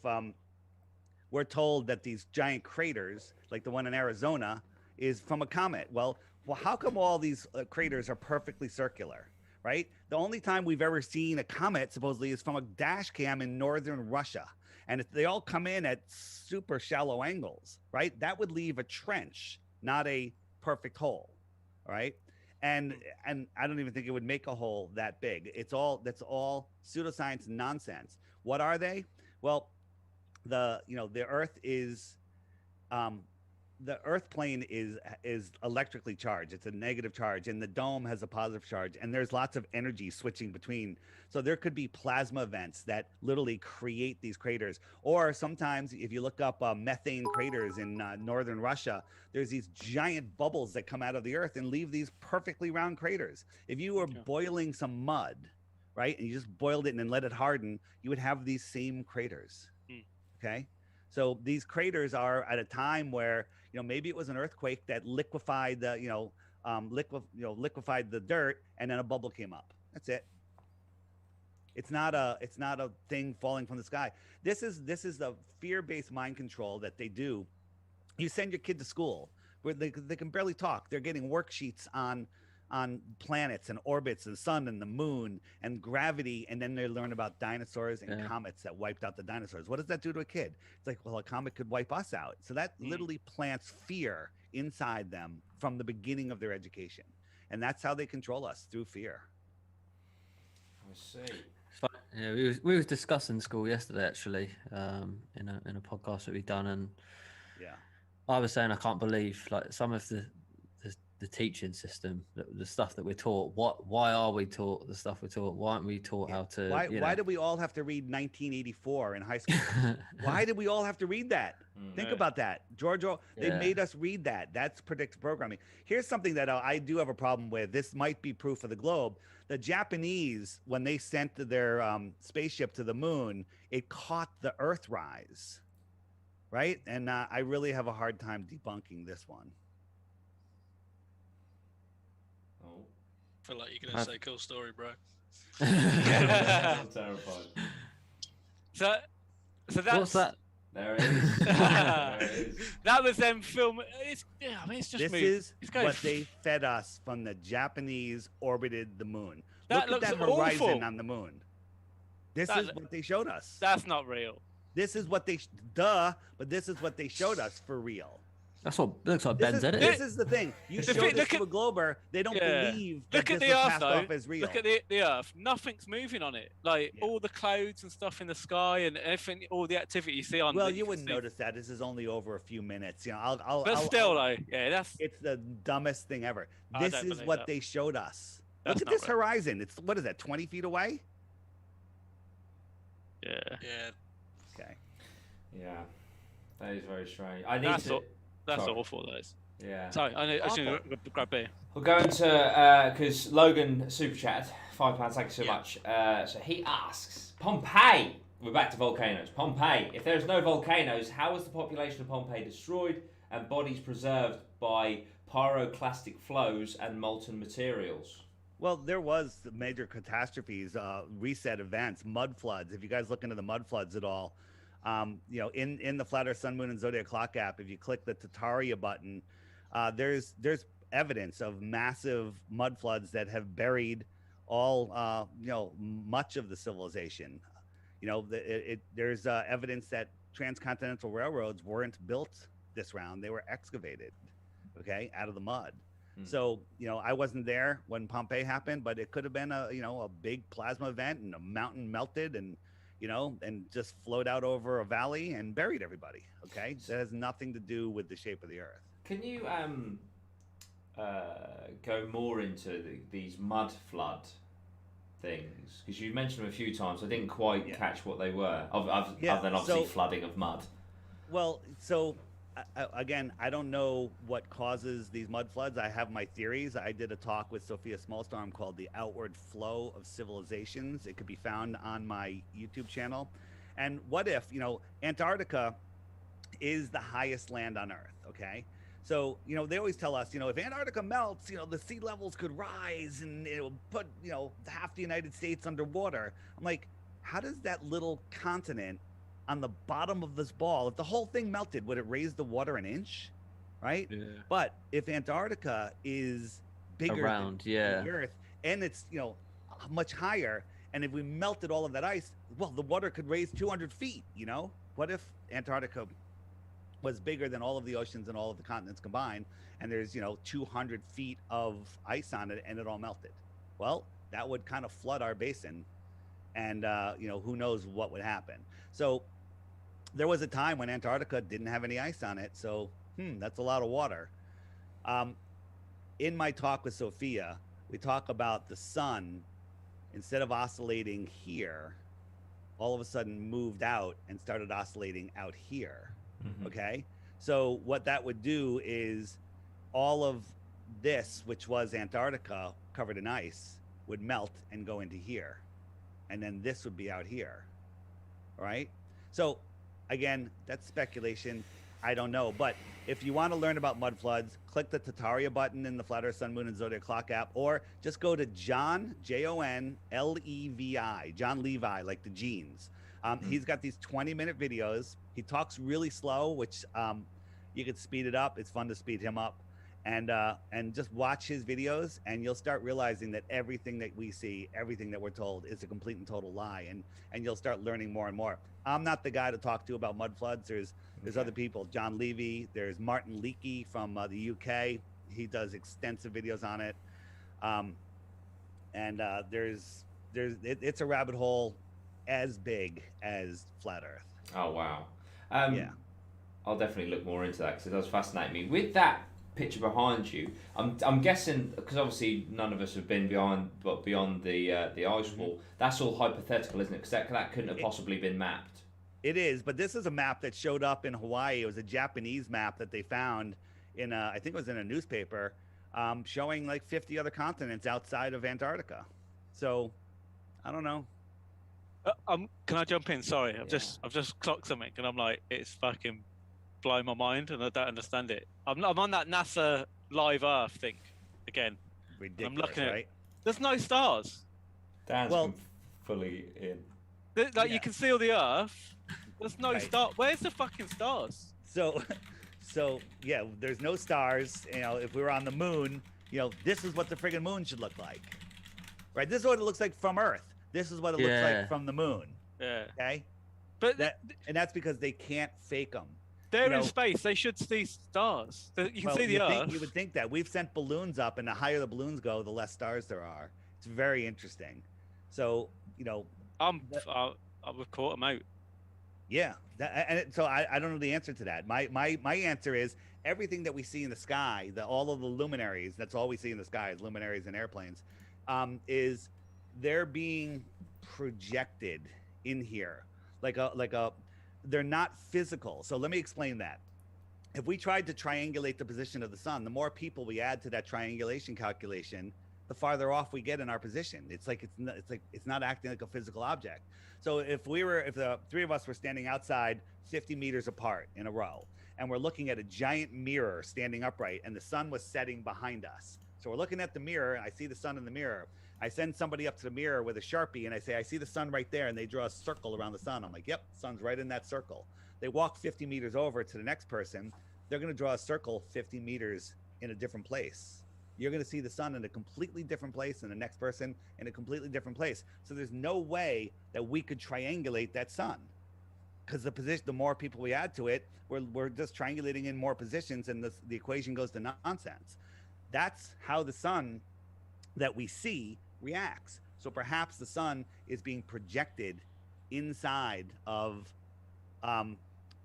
we're told that these giant craters, like the one in Arizona, is from a comet, well, how come all these craters are perfectly circular, right? The only time we've ever seen a comet supposedly is from a dash cam in northern Russia. And they all come in at super shallow angles, right? That would leave a trench, not a perfect hole, right? And I don't even think it would make a hole that big. That's all pseudoscience nonsense. What are they? Well, the Earth is the Earth plane is electrically charged. It's a negative charge, and the dome has a positive charge, and there's lots of energy switching between. So there could be plasma events that literally create these craters. Or sometimes if you look up methane craters in northern Russia, there's these giant bubbles that come out of the Earth and leave these perfectly round craters. If you were boiling some mud, right, and you just boiled it and then let it harden, you would have these same craters. Okay? So these craters are at a time where, maybe it was an earthquake that liquefied the, liquefied the dirt, and then a bubble came up. That's it. It's not a thing falling from the sky. This is the fear-based mind control that they do. You send your kid to school where they can barely talk. They're getting worksheets on planets and orbits and the sun and the moon and gravity, and then they learn about dinosaurs and comets that wiped out the dinosaurs. What does that do to a kid? It's like, well, a comet could wipe us out. So that literally plants fear inside them from the beginning of their education, and that's how they control us, through fear. I see. Yeah, we was discussing school yesterday, actually, in a podcast that we've done, and I was saying I can't believe like some of the teaching system, the stuff that we're taught. Why are we taught the stuff we're taught? Why aren't we taught how to? Why did we all have to read 1984 in high school? Why did we all have to read that? Think about that, Giorgio. They made us read that. That's predictive programming. Here's something that I do have a problem with. This might be proof of the globe. The Japanese, when they sent their spaceship to the moon, it caught the Earthrise, right? And I really have a hard time debunking this one. I feel like you're gonna say cool story, bro. I'm terrified. So that's what's that? There it is. There it is. That was them film. It's just this moved. Is what they fed us from the Japanese orbited the moon. That Look at that looks horizon awful. on the moon. This is what they showed us. That's not real. This is what they but this is what they showed us for real. That's what looks like Ben's edit. This is the thing. You show this to a glober, they don't believe that look at this the was Earth, passed though. off as real. Look at the Earth. Nothing's moving on it. Like all the clouds and stuff in the sky and everything, all the activity you see on. Well, you wouldn't notice that. This is only over a few minutes. But still, though, it's the dumbest thing ever. This is what they showed us. Look at this horizon. It's what is that? 20 feet away? Yeah. Okay. Yeah, that is very strange. I need to. That's awful, those. Yeah. Sorry, I should grab beer. We're going to, because Logan super chatted, £5, thank you so much. So he asks, Pompeii, we're back to volcanoes. Pompeii, if there's no volcanoes, how was the population of Pompeii destroyed and bodies preserved by pyroclastic flows and molten materials? Well, there was major catastrophes, reset events, mud floods. If you guys look into the mud floods at all, in the Flat Earth Sun, Moon, and Zodiac Clock app, if you click the Tataria button, there's evidence of massive mud floods that have buried all much of the civilization. There's evidence that transcontinental railroads weren't built this round; they were excavated, out of the mud. So I wasn't there when Pompeii happened, but it could have been a big plasma event and a mountain melted and just flowed out over a valley and buried everybody. Okay, that has nothing to do with the shape of the Earth. Can you go more into these mud flood things? Because you mentioned them a few times. I didn't quite catch what they were. Other than obviously flooding of mud. Well, so again, I don't know what causes these mud floods. I have my theories. I did a talk with Sophia Smallstorm called "The Outward Flow of Civilizations." It could be found on my YouTube channel. And what if, Antarctica is the highest land on Earth, okay? So, they always tell us, if Antarctica melts, the sea levels could rise and it'll put, half the United States underwater. I'm like, how does that little continent on the bottom of this ball, if the whole thing melted, would it raise the water an inch? Right? Yeah. But if Antarctica is bigger than the Earth and it's, much higher, and if we melted all of that ice, well, the water could raise 200 feet, What if Antarctica was bigger than all of the oceans and all of the continents combined, and there's 200 feet of ice on it and it all melted? Well, that would kind of flood our basin, and who knows what would happen. So there was a time when Antarctica didn't have any ice on it, so that's a lot of water. In my talk with Sophia, we talk about the sun, instead of oscillating here, all of a sudden moved out and started oscillating out here. Okay, so what that would do is all of this, which was Antarctica covered in ice, would melt and go into here, and then this would be out here. All right, so again, that's speculation. I don't know, but if you want to learn about mud floods, click the Tataria button in the Flat Earth, Sun, Moon, and Zodiac Clock app, or just go to John, Jon-Levi, John Levi, like the jeans. He's got these 20-minute videos. He talks really slow, which you could speed it up. It's fun to speed him up, and just watch his videos, and you'll start realizing that everything that we see, everything that we're told, is a complete and total lie, and you'll start learning more and more. I'm not the guy to talk to about mud floods. There's other people, John Levy. There's Martin Leakey from the UK. He does extensive videos on it, and it's a rabbit hole as big as Flat Earth. Oh wow! Yeah, I'll definitely look more into that because it does fascinate me. With that picture behind you, I'm guessing, because obviously none of us have been beyond the ice wall. That's all hypothetical, isn't it? Because that couldn't have possibly been mapped. It is, but this is a map that showed up in Hawaii. It was a Japanese map that they found in I think it was in a newspaper, showing like 50 other continents outside of Antarctica. So, I don't know. Can I jump in? Sorry, I've just clocked something, and I'm like, it's fucking blowing my mind, and I don't understand it. I'm on that NASA Live Earth thing again. Ridiculous, I'm looking right? There's no stars. Dan's fully in. You can see all the Earth. There's no star. Where's the fucking stars? So yeah, there's no stars. If we were on the moon, this is what the friggin' moon should look like, right? This is what it looks like from Earth. This is what it looks like from the moon. Yeah. Okay. But that's because they can't fake them. They're in space. They should see stars. You can see the Earth. You would think that. We've sent balloons up, and the higher the balloons go, the less stars there are. It's very interesting. So We've caught them out. Yeah, so I don't know the answer to that. My answer is everything that we see in the sky, all of the luminaries. That's all we see in the sky is luminaries and airplanes. Is they're being projected in here they're not physical. So let me explain that. If we tried to triangulate the position of the sun, the more people we add to that triangulation calculation, the farther off we get in our position. It's not acting like a physical object. So if the three of us were standing outside 50 meters apart in a row, and we're looking at a giant mirror standing upright, and the sun was setting behind us. So we're looking at the mirror, and I see the sun in the mirror. I send somebody up to the mirror with a Sharpie, and I say, I see the sun right there, and they draw a circle around the sun. I'm like, yep, sun's right in that circle. They walk 50 meters over to the next person. They're going to draw a circle 50 meters in a different place. You're going to see the sun in a completely different place, and the next person in a completely different place. So there's no way that we could triangulate that sun, because the more people we add to it, we're just triangulating in more positions, and the equation goes to nonsense. That's how the sun that we see reacts. So perhaps the sun is being projected inside of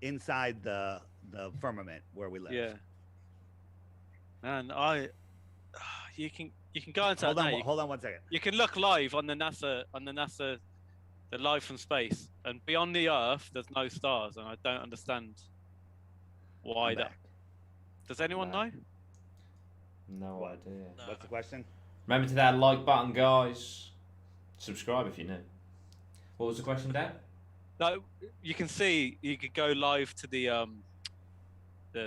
inside the firmament where we live. Yeah. And you You can go into hold that on, now. hold on 1 second. You can look live on the NASA, the live from space, and beyond the Earth, there's no stars, and I don't understand why I'm that. back. Does anyone know? No What? idea. No. What's the question? Remember to that like button, guys. Subscribe if you're new. What was the question, Dan? No, you can see. You could go live to the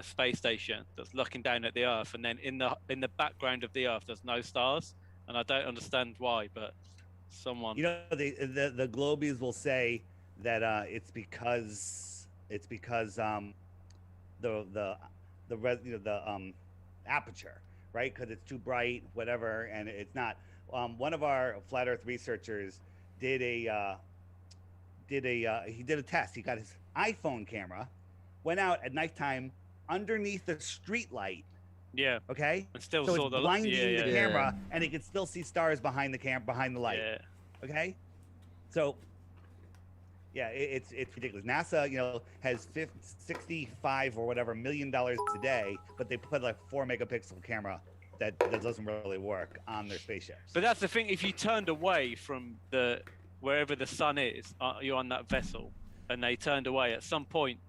space station that's looking down at the Earth, and then in the background of the Earth, there's no stars, and I don't understand why, but someone. You know, the Globies will say that it's because the aperture, right? Because it's too bright, whatever, and it's not. One of our flat Earth researchers did a test. He got his iPhone camera, went out at nighttime underneath the street light. Yeah. Okay. And still so saw it's the blinding yeah, the yeah. camera, and he could still see stars behind the light. Yeah. Okay. So yeah, it's ridiculous. NASA, has 65 or whatever $1 million today, but they put like 4 megapixel camera that doesn't really work on their spaceships. But that's the thing. If you turned away from wherever the sun is, you're on that vessel, and they turned away at some point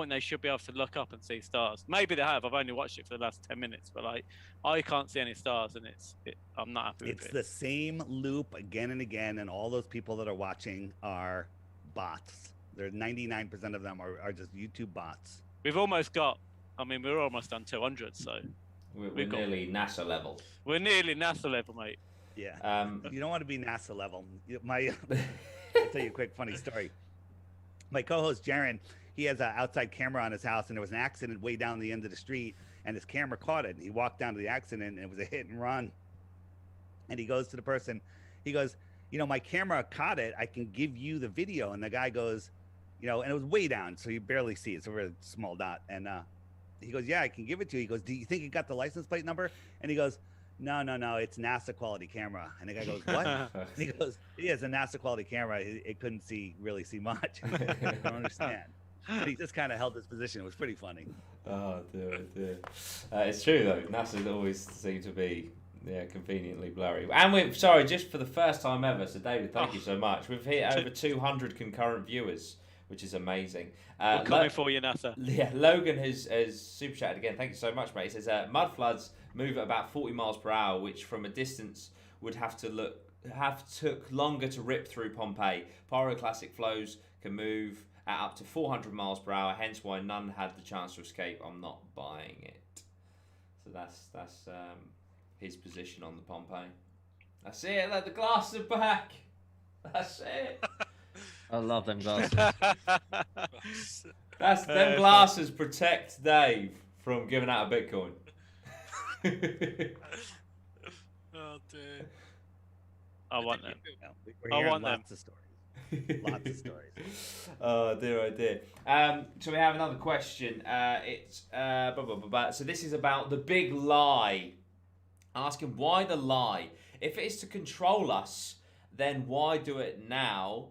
they should be able to look up and see stars. Maybe they have. I've only watched it for the last 10 minutes, but like I can't see any stars, and I'm not happy with it. It's the same loop again and again, and all those people that are watching are bots. They're 99% of them are just YouTube bots. We've almost got. I mean, we're almost done 200, so We're nearly NASA level. we're nearly NASA level, mate. Yeah. You don't want to be NASA level. I'll tell you a quick funny story. My co-host Jaron, he has an outside camera on his house, and there was an accident way down the end of the street, and his camera caught it. And he walked down to the accident, and it was a hit and run. And he goes to the person, he goes, my camera caught it. I can give you the video. And the guy goes, and it was way down, so you barely see it. It's a really small dot. And he goes, yeah, I can give it to you. He goes, do you think you got the license plate number? And he goes, no, it's NASA quality camera. And the guy goes, what? And he goes, yeah, it's a NASA quality camera. It couldn't really see much. I don't understand. But he just kind of held his position. It was pretty funny. Oh dear. It's true though. NASA always seem to be conveniently blurry. And we're sorry, just for the first time ever. So David, thank you so much. We've hit over 200 concurrent viewers, which is amazing. We're coming for you, NASA. Yeah, Logan has super chatted again. Thank you so much, mate. He says mud floods move at about 40 miles per hour, which from a distance would have took longer to rip through Pompeii. Pyroclastic flows can move at up to 400 miles per hour, hence why none had the chance to escape. I'm not buying it. So that's his position on the Pompeii. That's it. Look, the glasses are back. That's it. I love them glasses. Them glasses protect Dave from giving out a Bitcoin. Oh dear. I want them. We're I hearing want them. lots of stories. Lots of stories. Oh dear. So we have another question. It's so this is about the big lie. Asking why the lie? If it is to control us, then why do it now?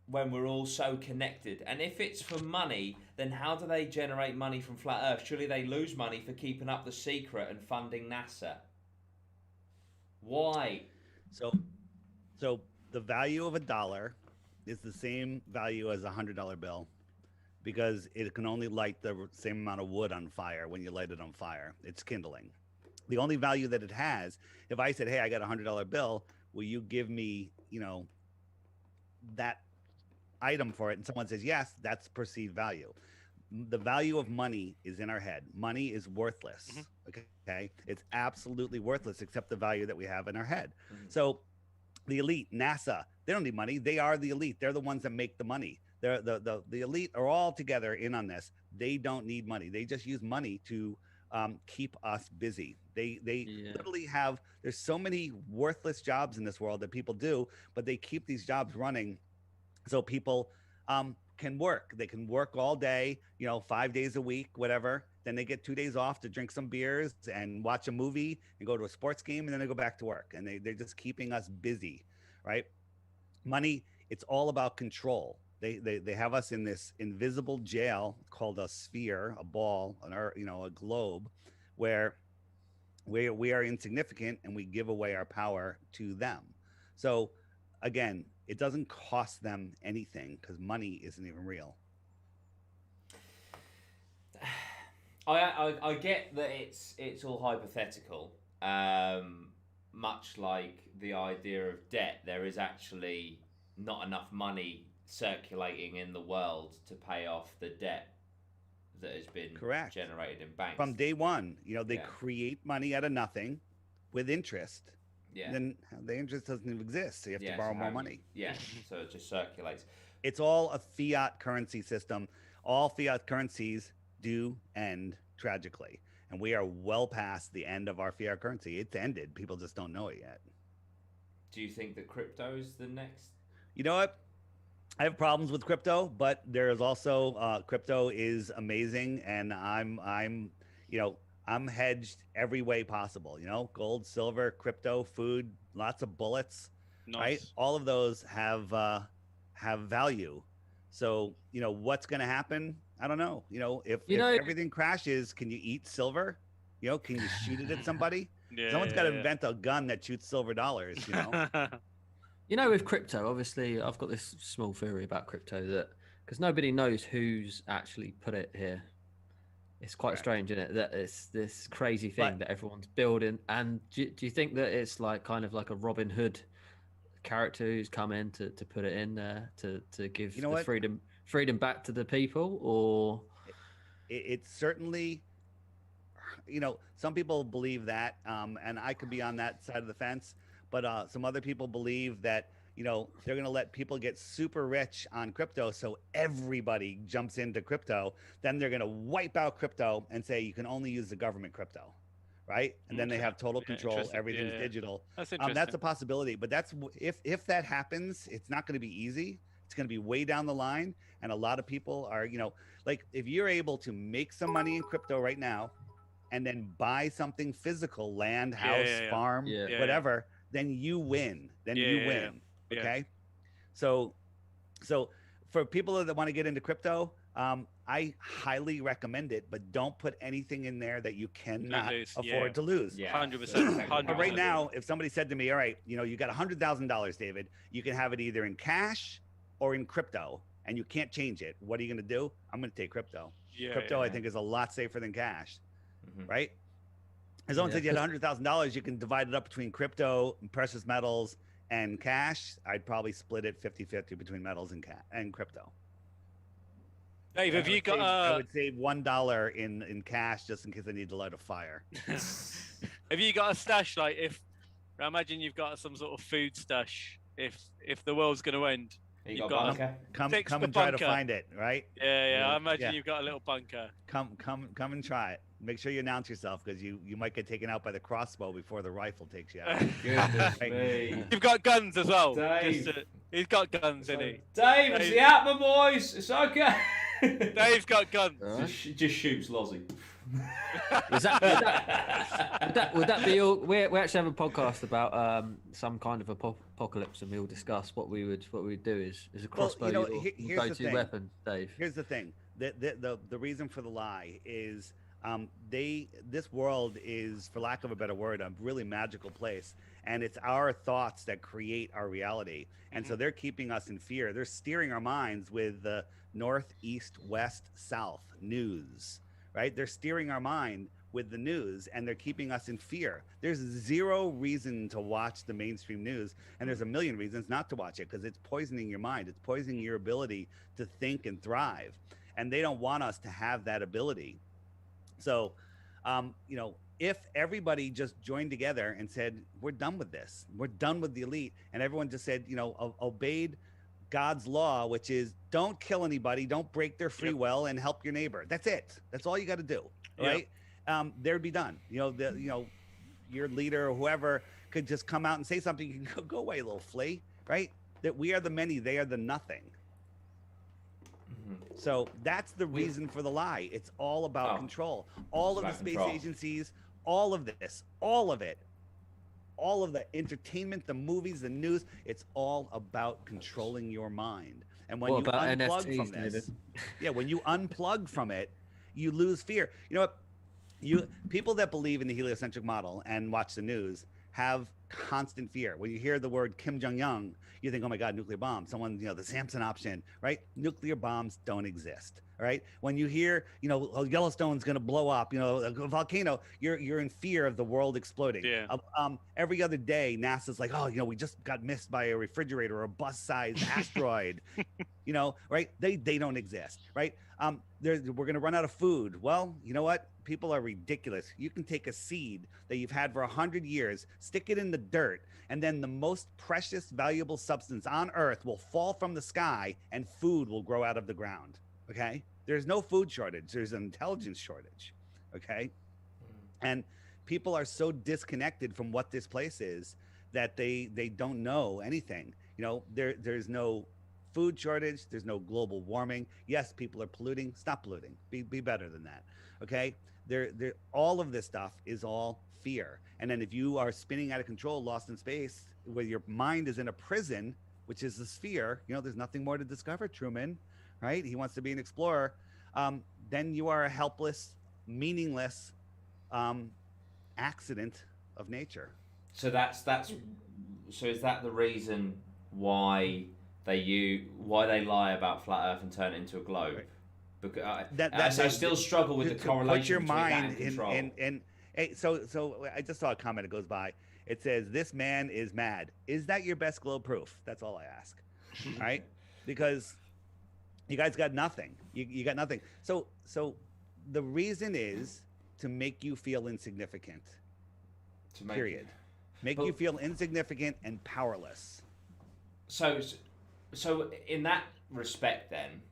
When we're all so connected, and if it's for money, then how do they generate money from flat Earth? Surely they lose money for keeping up the secret and funding NASA. Why? So the value of $1 is the same value as $100 bill, because it can only light the same amount of wood on fire when you light it on fire. It's kindling. The only value that it has, if I said, hey, I got a $100 bill, will you give me, that item for it? And someone says yes, that's perceived value. The value of money is in our head. Money is worthless. Mm-hmm. Okay, it's absolutely worthless except the value that we have in our head. Mm-hmm. So the elite, NASA, they don't need money. They are the elite. They're the ones that make the money. They're the elite are all together in on this. They don't need money. They just use money to keep us busy. They literally have, there's so many worthless jobs in this world that people do, but they keep these jobs running so people can work. They can work all day, 5 days a week, whatever. Then they get 2 days off to drink some beers and watch a movie and go to a sports game, and then they go back to work. And they're just keeping us busy, right? Money, it's all about control. They have us in this invisible jail called a sphere, a ball, a globe, where we are insignificant and we give away our power to them. So again, it doesn't cost them anything because money isn't even real. I get that it's all hypothetical. Much like the idea of debt, there is actually not enough money circulating in the world to pay off the debt that has been generated in banks. From day one, they create money out of nothing with interest. Yeah. Then the interest doesn't even exist, so you have to borrow more money. So it just circulates. It's all a fiat currency system. All fiat currencies do end tragically. And we are well past the end of our fiat currency. It's ended. People just don't know it yet. Do you think that crypto is the next? You know what? I have problems with crypto, but there is also crypto is amazing, and I'm hedged every way possible. Gold, silver, crypto, food, lots of bullets. Nice. Right? All of those have value. So what's going to happen? I don't know. If everything crashes, can you eat silver? Can you shoot it at somebody? Someone's got to invent a gun that shoots silver dollars. With crypto, obviously, I've got this small theory about crypto that because nobody knows who's actually put it here. It's quite strange, isn't it? That it's this crazy thing that everyone's building. And do you think that it's kind of like a Robin Hood character who's come in to put it in there to give freedom back to the people? Or it's certainly, some people believe that, and I could be on that side of the fence. But some other people believe that, they're going to let people get super rich on crypto. So everybody jumps into crypto. Then they're going to wipe out crypto and say you can only use the government crypto. Right. And then they have total control. Everything's digital. That's interesting. That's a possibility. But that's if that happens, it's not going to be easy. It's going to be way down the line. And a lot of people are, like if you're able to make some money in crypto right now and then buy something physical, land, house, farm, whatever. Then you win. You win. Yeah. Okay. So for people that want to get into crypto, I highly recommend it, but don't put anything in there that you cannot afford to lose. Yeah. 100%. But right now, if somebody said to me, all right, you got $100,000, David, you can have it either in cash or in crypto and you can't change it. What are you going to do? I'm going to take crypto. Crypto, I think, is a lot safer than cash. Right. As long as you had $100,000, you can divide it up between crypto, precious metals, and cash. I'd probably split it 50-50 between metals and crypto. Dave, have you got? I would save $1 in cash just in case I need to light a fire. Have you got a stash? Like, I imagine you've got some sort of food stash. If the world's going to end, you've got come and try to find it. Right? Yeah. I imagine you've got a little bunker. Come and try it. Make sure you announce yourself because you might get taken out by the crossbow before the rifle takes you out. Goodness me. You've got guns as well. Dave. He's got guns, isn't he? Dave, it's the APMA boys. It's okay. Dave's got guns. Just shoots Lozzie. would that be all? We actually have a podcast about some kind of apocalypse, and we'll discuss what we would do is a crossbow your go-to weapon, Dave. Here's the thing: the reason for the lie is this world is, for lack of a better word, a really magical place, and it's our thoughts that create our reality. And so they're keeping us in fear. They're steering our minds with the north, east, west, south news, right? They're steering our mind with the news, and they're keeping us in fear. There's zero reason to watch the mainstream news, and there's a million reasons not to watch it because it's poisoning your mind. It's poisoning your ability to think and thrive, and they don't want us to have that ability. So, if everybody just joined together and said, we're done with this, we're done with the elite, and everyone just said, obeyed God's law, which is don't kill anybody, don't break their free will, and help your neighbor. That's it. That's all you got to do, right? They'd be done. Your leader or whoever could just come out and say something. You can go away, little flea, right? That we are the many, they are the nothing. So that's the reason for the lie. It's all about control. All of the space agencies, all of this, all of it, all of the entertainment, the movies, the news, it's all about controlling your mind. And when you unplug from this, when you unplug from it, you lose fear. You know what? People that believe in the heliocentric model and watch the news have constant fear. When you hear the word Kim Jong-un, you think, oh my God, nuclear bomb. Someone, the Samson option, right? Nuclear bombs don't exist. All right. When you hear, Yellowstone's going to blow up, a volcano, you're in fear of the world exploding. Yeah. Every other day, NASA's like, oh, we just got missed by a refrigerator or a bus-sized asteroid, right? They don't exist, right? We're going to run out of food. Well, you know what? People are ridiculous. You can take a seed that you've had for 100 years, stick it in the dirt, and then the most precious, valuable substance on earth will fall from the sky and food will grow out of the ground. Okay. There's no food shortage. There's an intelligence shortage. Okay. And people are so disconnected from what this place is that they don't know anything. There's no food shortage. There's no global warming. Yes, people are polluting. Stop polluting. Be better than that. Okay. All of this stuff is all fear. And then if you are spinning out of control, lost in space, where your mind is in a prison, which is the sphere, there's nothing more to discover, Truman. Right? He wants to be an explorer. Then you are a helpless, meaningless accident of nature. So so is that the reason why they lie about flat Earth and turn it into a globe? Right. Because I still struggle with the correlation. Put your between mind that and control. So I just saw a comment that goes by. It says, "This man is mad." Is that your best globe proof? That's all I ask. Right? Because you guys got nothing. You got nothing. So the reason is to make you feel insignificant. Period. Make you feel insignificant and powerless. So in that respect, then,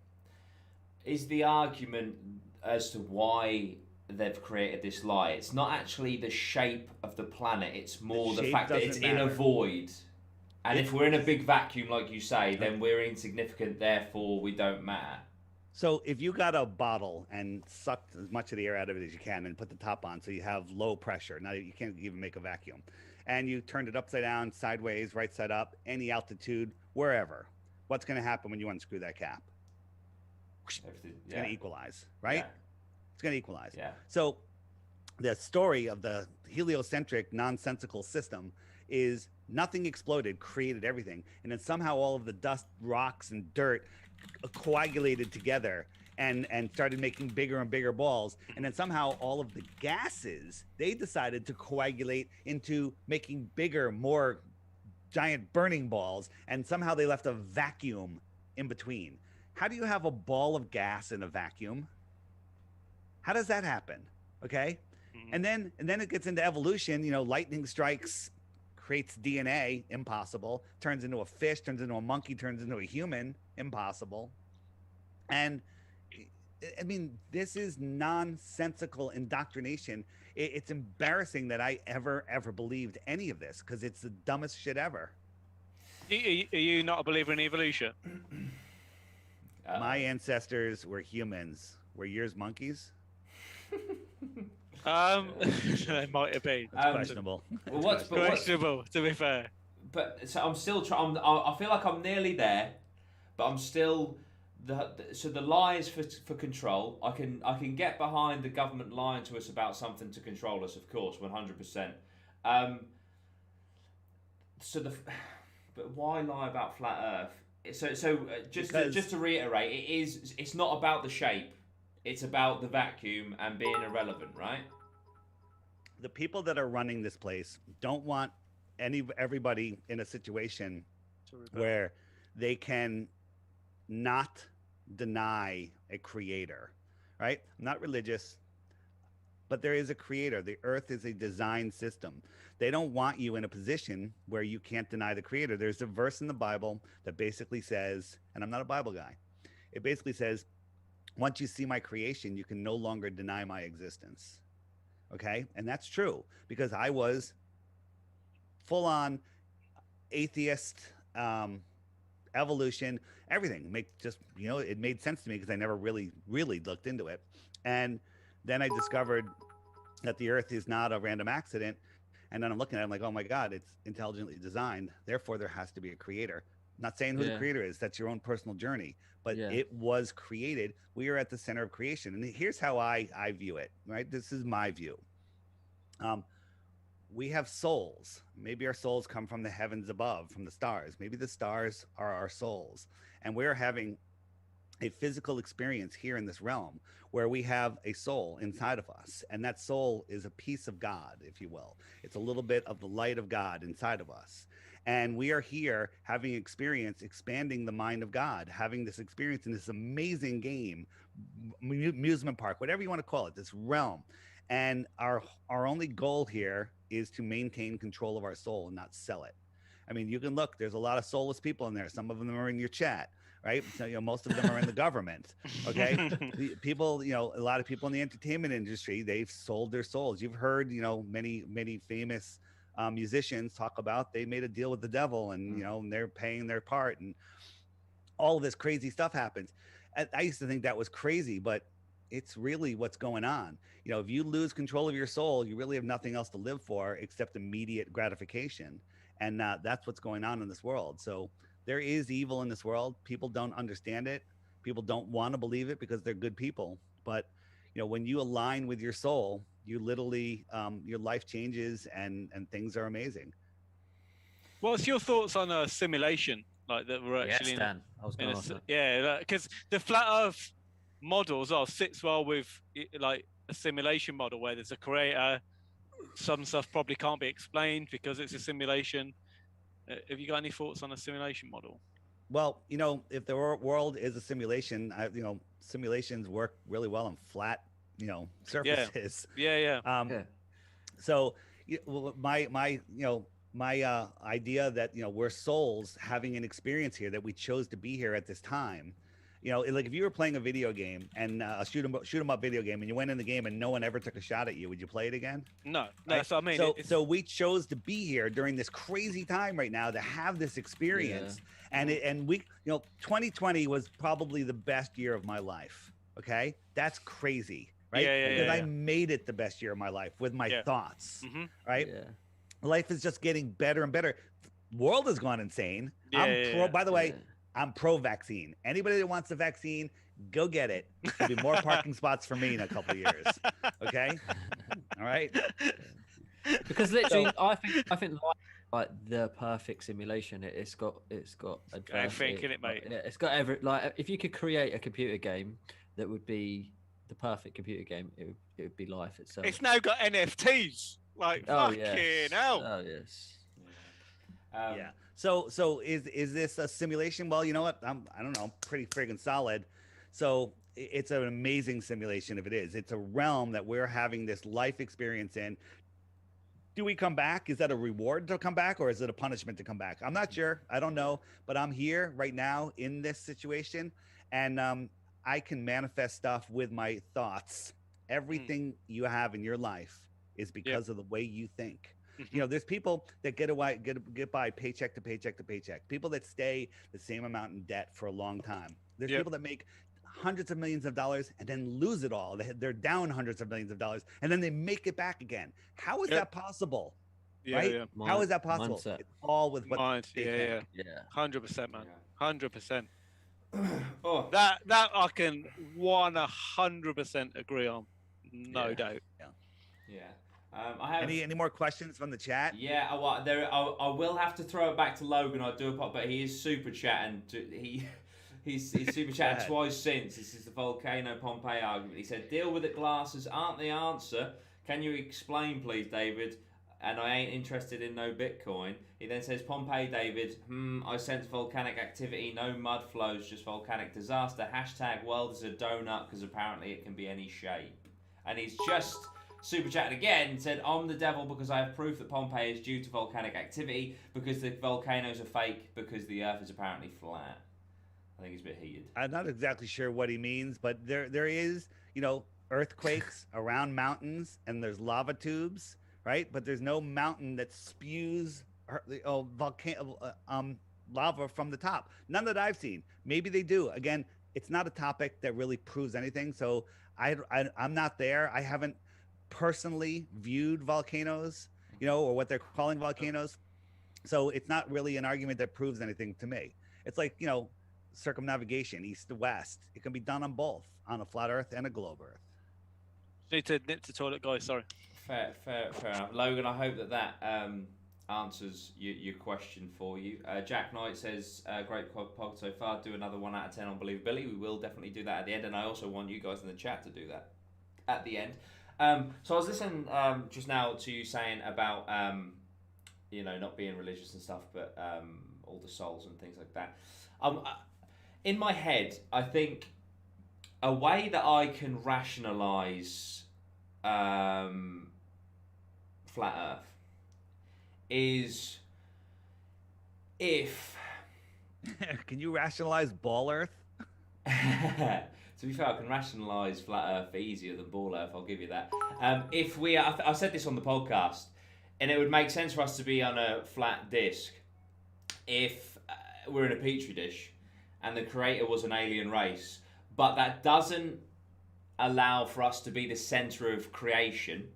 is the argument as to why they've created this lie? It's not actually the shape of the planet. It's more the fact that it's in a void. And if we're in a big vacuum, like you say, then we're insignificant, therefore we don't matter. So if you got a bottle and sucked as much of the air out of it as you can and put the top on so you have low pressure, now you can't even make a vacuum, and you turned it upside down, sideways, right side up, any altitude, wherever, what's going to happen when you unscrew that cap? It's going to equalize, right? Yeah. It's going to equalize. Yeah. So the story of the heliocentric nonsensical system is nothing exploded, created everything. And then somehow all of the dust, rocks, and dirt coagulated together and started making bigger and bigger balls. And then somehow all of the gases, they decided to coagulate into making bigger, more giant burning balls. And somehow they left a vacuum in between. How do you have a ball of gas in a vacuum? How does that happen? Okay. And then it gets into evolution, lightning strikes, creates DNA, impossible, turns into a fish, turns into a monkey, turns into a human, impossible. And I mean, this is nonsensical indoctrination. It's embarrassing that I ever believed any of this, because it's the dumbest shit ever. Are you not a believer in evolution? My ancestors were humans. Were yours monkeys? They might have been. Questionable. Questionable, to be fair. But so I'm still trying. I feel like I'm nearly there, but I'm still so the lie is for control. I can get behind the government lying to us about something to control us, of course, 100%. But why lie about flat Earth? So just to reiterate, it's not about the shape. It's about the vacuum and being irrelevant, right? The people that are running this place don't want everybody in a situation where they can not deny a creator, right? I'm not religious, but there is a creator. The earth is a design system. They don't want you in a position where you can't deny the creator. There's a verse in the Bible that basically says, and I'm not a Bible guy, it basically says, once you see my creation, you can no longer deny my existence. Okay? And that's true, because I was full on atheist, evolution, everything. It made sense to me because I never really looked into it. And then I discovered that the earth is not a random accident. And then I'm looking at it, I'm like, oh my God, it's intelligently designed. Therefore, there has to be a creator. Not saying who the creator is. That's your own personal journey. But it was created. We are at the center of creation. And here's how I view it, right? This is my view. We have souls. Maybe our souls come from the heavens above, from the stars. Maybe the stars are our souls. And we're having a physical experience here in this realm where we have a soul inside of us. And that soul is a piece of God, if you will. It's a little bit of the light of God inside of us. And we are here having experience, expanding the mind of God, having this experience in this amazing game, amusement park, whatever you want to call it, this realm. And our only goal here is to maintain control of our soul and not sell it. I mean, you can look, there's a lot of soulless people in there. Some of them are in your chat, right? So, most of them are in the government. Okay. People, a lot of people in the entertainment industry, they've sold their souls. You've heard, many famous musicians talk about they made a deal with the devil and, and they're paying their part and all of this crazy stuff happens. I used to think that was crazy, but it's really what's going on. If you lose control of your soul, you really have nothing else to live for except immediate gratification. And that's what's going on in this world. So there is evil in this world. People don't understand it. People don't want to believe it because they're good people. But, when you align with your soul, you literally, your life changes and things are amazing. What's your thoughts on a simulation like that? We're actually Dan. I was going to ask that. Yeah, because the flat Earth model as well sits well with like a simulation model where there's a creator. Some stuff probably can't be explained because it's a simulation. Have you got any thoughts on a simulation model? Well, if the world is a simulation, simulations work really well on flat, surfaces. Yeah. So my idea that, we're souls having an experience here, that we chose to be here at this time. Like if you were playing a video game and a shoot 'em up video game and you went in the game and no one ever took a shot at you, would you play it again? No. Right? So I mean, so we chose to be here during this crazy time right now to have this experience. And 2020 was probably the best year of my life. Okay. That's crazy. Right. Because I made it the best year of my life with my thoughts. Right. Yeah. Life is just getting better and better. The world has gone insane. By the way, I'm pro-vaccine. Anybody that wants the vaccine, go get it. There'll be more parking spots for me in a couple of years. Okay. All right. Because literally, I think like the perfect simulation. It's got everything in it, mate. It's got every, like, if you could create a computer game that would be the perfect computer game, it would be life itself. It's now got NFTs. Like fucking hell. Oh yes. Yeah. So is this a simulation? Well, you know what? I don't know. I'm pretty friggin' solid. So it's an amazing simulation if it is. It's a realm that we're having this life experience in. Do we come back? Is that a reward to come back or is it a punishment to come back? I'm not sure. I don't know. But I'm here right now in this situation. And I can manifest stuff with my thoughts. Everything you have in your life is because of the way you think. There's people that get by paycheck to paycheck to paycheck. People that stay the same amount in debt for a long time. There's people that make hundreds of millions of dollars and then lose it all. They're down hundreds of millions of dollars and then they make it back again. How is that possible? Right? How is that possible? Mindset. It's all with what Yeah. 100%, man. 100%. Oh, that I can 100% agree on. No doubt. Yeah. I have any more questions from the chat? Yeah, I will have to throw it back to Logan. I do apologize, but he is super chatting. He's super chatted twice since. This is the Volcano Pompeii argument. He said, "Deal with it, glasses aren't the answer. Can you explain, please, David? And I ain't interested in no Bitcoin." He then says, "Pompeii, David. I sense volcanic activity. No mud flows, just volcanic disaster. Hashtag world is a donut because apparently it can be any shape." And he's just super chatted again and said, "I'm the devil because I have proof that Pompeii is due to volcanic activity because the volcanoes are fake because the earth is apparently flat." I think he's a bit heated. I'm not exactly sure what he means, but there is, earthquakes around mountains and there's lava tubes, right? But there's no mountain that spews lava from the top. None that I've seen. Maybe they do. Again, it's not a topic that really proves anything. So I'm not there. I haven't personally viewed volcanoes, or what they're calling volcanoes. So it's not really an argument that proves anything to me. It's like, circumnavigation, east to west. It can be done on both, on a flat Earth and a globe Earth. Need to nip to toilet, guys. Sorry. Fair enough. Logan, I hope that answers your question for you. Jack Knight says, great pod so far. Do another 1 out of 10 on believability. We will definitely do that at the end, and I also want you guys in the chat to do that at the end. So I was listening just now to you saying about not being religious and stuff, but all the souls and things like that. In my head, I think a way that I can rationalise flat Earth is if... Can you rationalize ball Earth? To be fair, I can rationalise flat Earth easier than ball Earth, I'll give you that. If we... I said this on the podcast, and it would make sense for us to be on a flat disc if we're in a petri dish and the creator was an alien race, but that doesn't allow for us to be the centre of creation.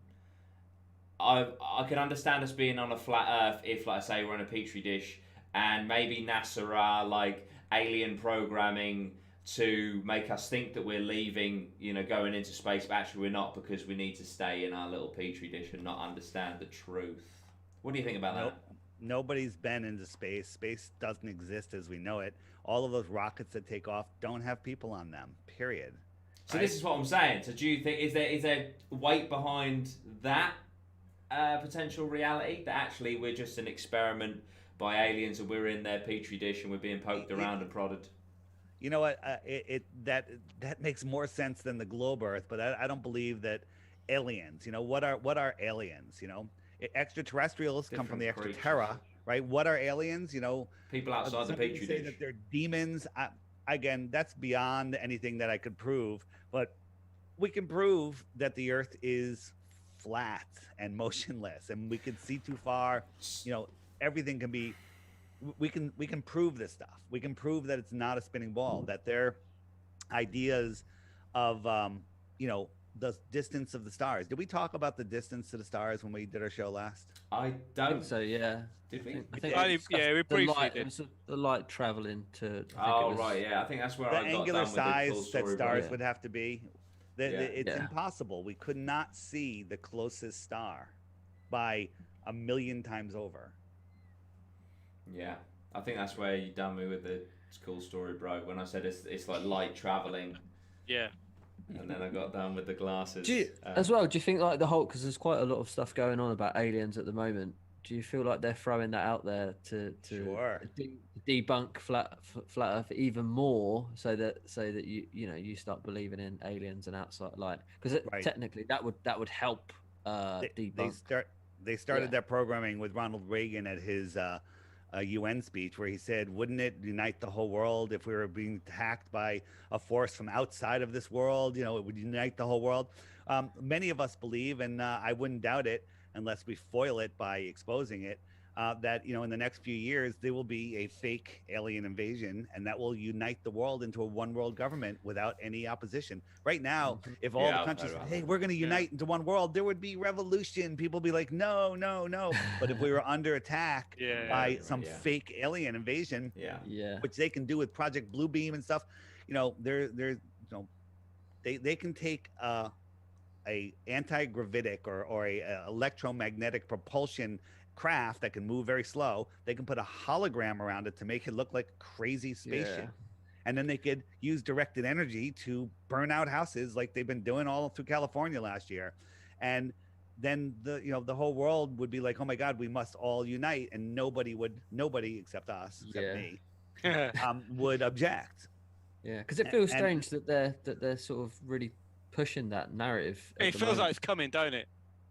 I can understand us being on a flat Earth if, like I say, we're in a petri dish and maybe NASA are like alien programming to make us think that we're leaving, going into space, but actually we're not, because we need to stay in our little petri dish and not understand the truth. What do you think about that? Nobody's been into space. Space doesn't exist as we know it. All of those rockets that take off don't have people on them, period. So this is what I'm saying. So do you think, is there weight behind that potential reality, that actually we're just an experiment by aliens and we're in their petri dish and we're being poked around and prodded? You know what? That makes more sense than the globe Earth, but I don't believe that aliens. What are aliens? Extraterrestrials come from the extra terra, right? What are aliens? People outside the petri dish. That they're demons. Again, that's beyond anything that I could prove, but we can prove that the Earth is flat and motionless, and we can see too far. Everything can be. We can prove this stuff. We can prove that it's not a spinning ball. That their ideas of the distance of the stars. Did we talk about the distance to the stars when we did our show last? I don't. think so, yeah. Did we? We briefly did. The light traveling to. Right, yeah. I think that's where the I got angular down with the size full that story, stars but... would have to be. It's impossible. We could not see the closest star by 1,000,000 times over. Yeah, I think that's where you done me with the cool story, bro. When I said it's like light traveling. Yeah. And then I got done with the glasses. Do you think like the whole, because there's quite a lot of stuff going on about aliens at the moment. Do you feel like they're throwing that out there to Sure. debunk flat Earth even more, so that you start believing in aliens and outside, like, because technically that would help debunk. They started that programming with Ronald Reagan at his UN speech, where he said, wouldn't it unite the whole world if we were being attacked by a force from outside of this world? It would unite the whole world. Many of us believe, and I wouldn't doubt it unless we foil it by exposing it, that in the next few years there will be a fake alien invasion, and that will unite the world into a one world government without any opposition. Right now, if all the countries said, hey, we're going to unite into one world, there would be revolution. People be like, no, no, no. But if we were under attack by some fake alien invasion, which they can do with Project Bluebeam and stuff, they can take a anti-gravitic or a electromagnetic propulsion craft that can move very slow. They can put a hologram around it to make it look like a crazy spaceship. And then they could use directed energy to burn out houses like they've been doing all through California last year. And then the whole world would be like, oh my God, we must all unite. And nobody except us, except me, would object. Yeah, because it feels strange that they're sort of really pushing that narrative. It feels like it's coming, don't it?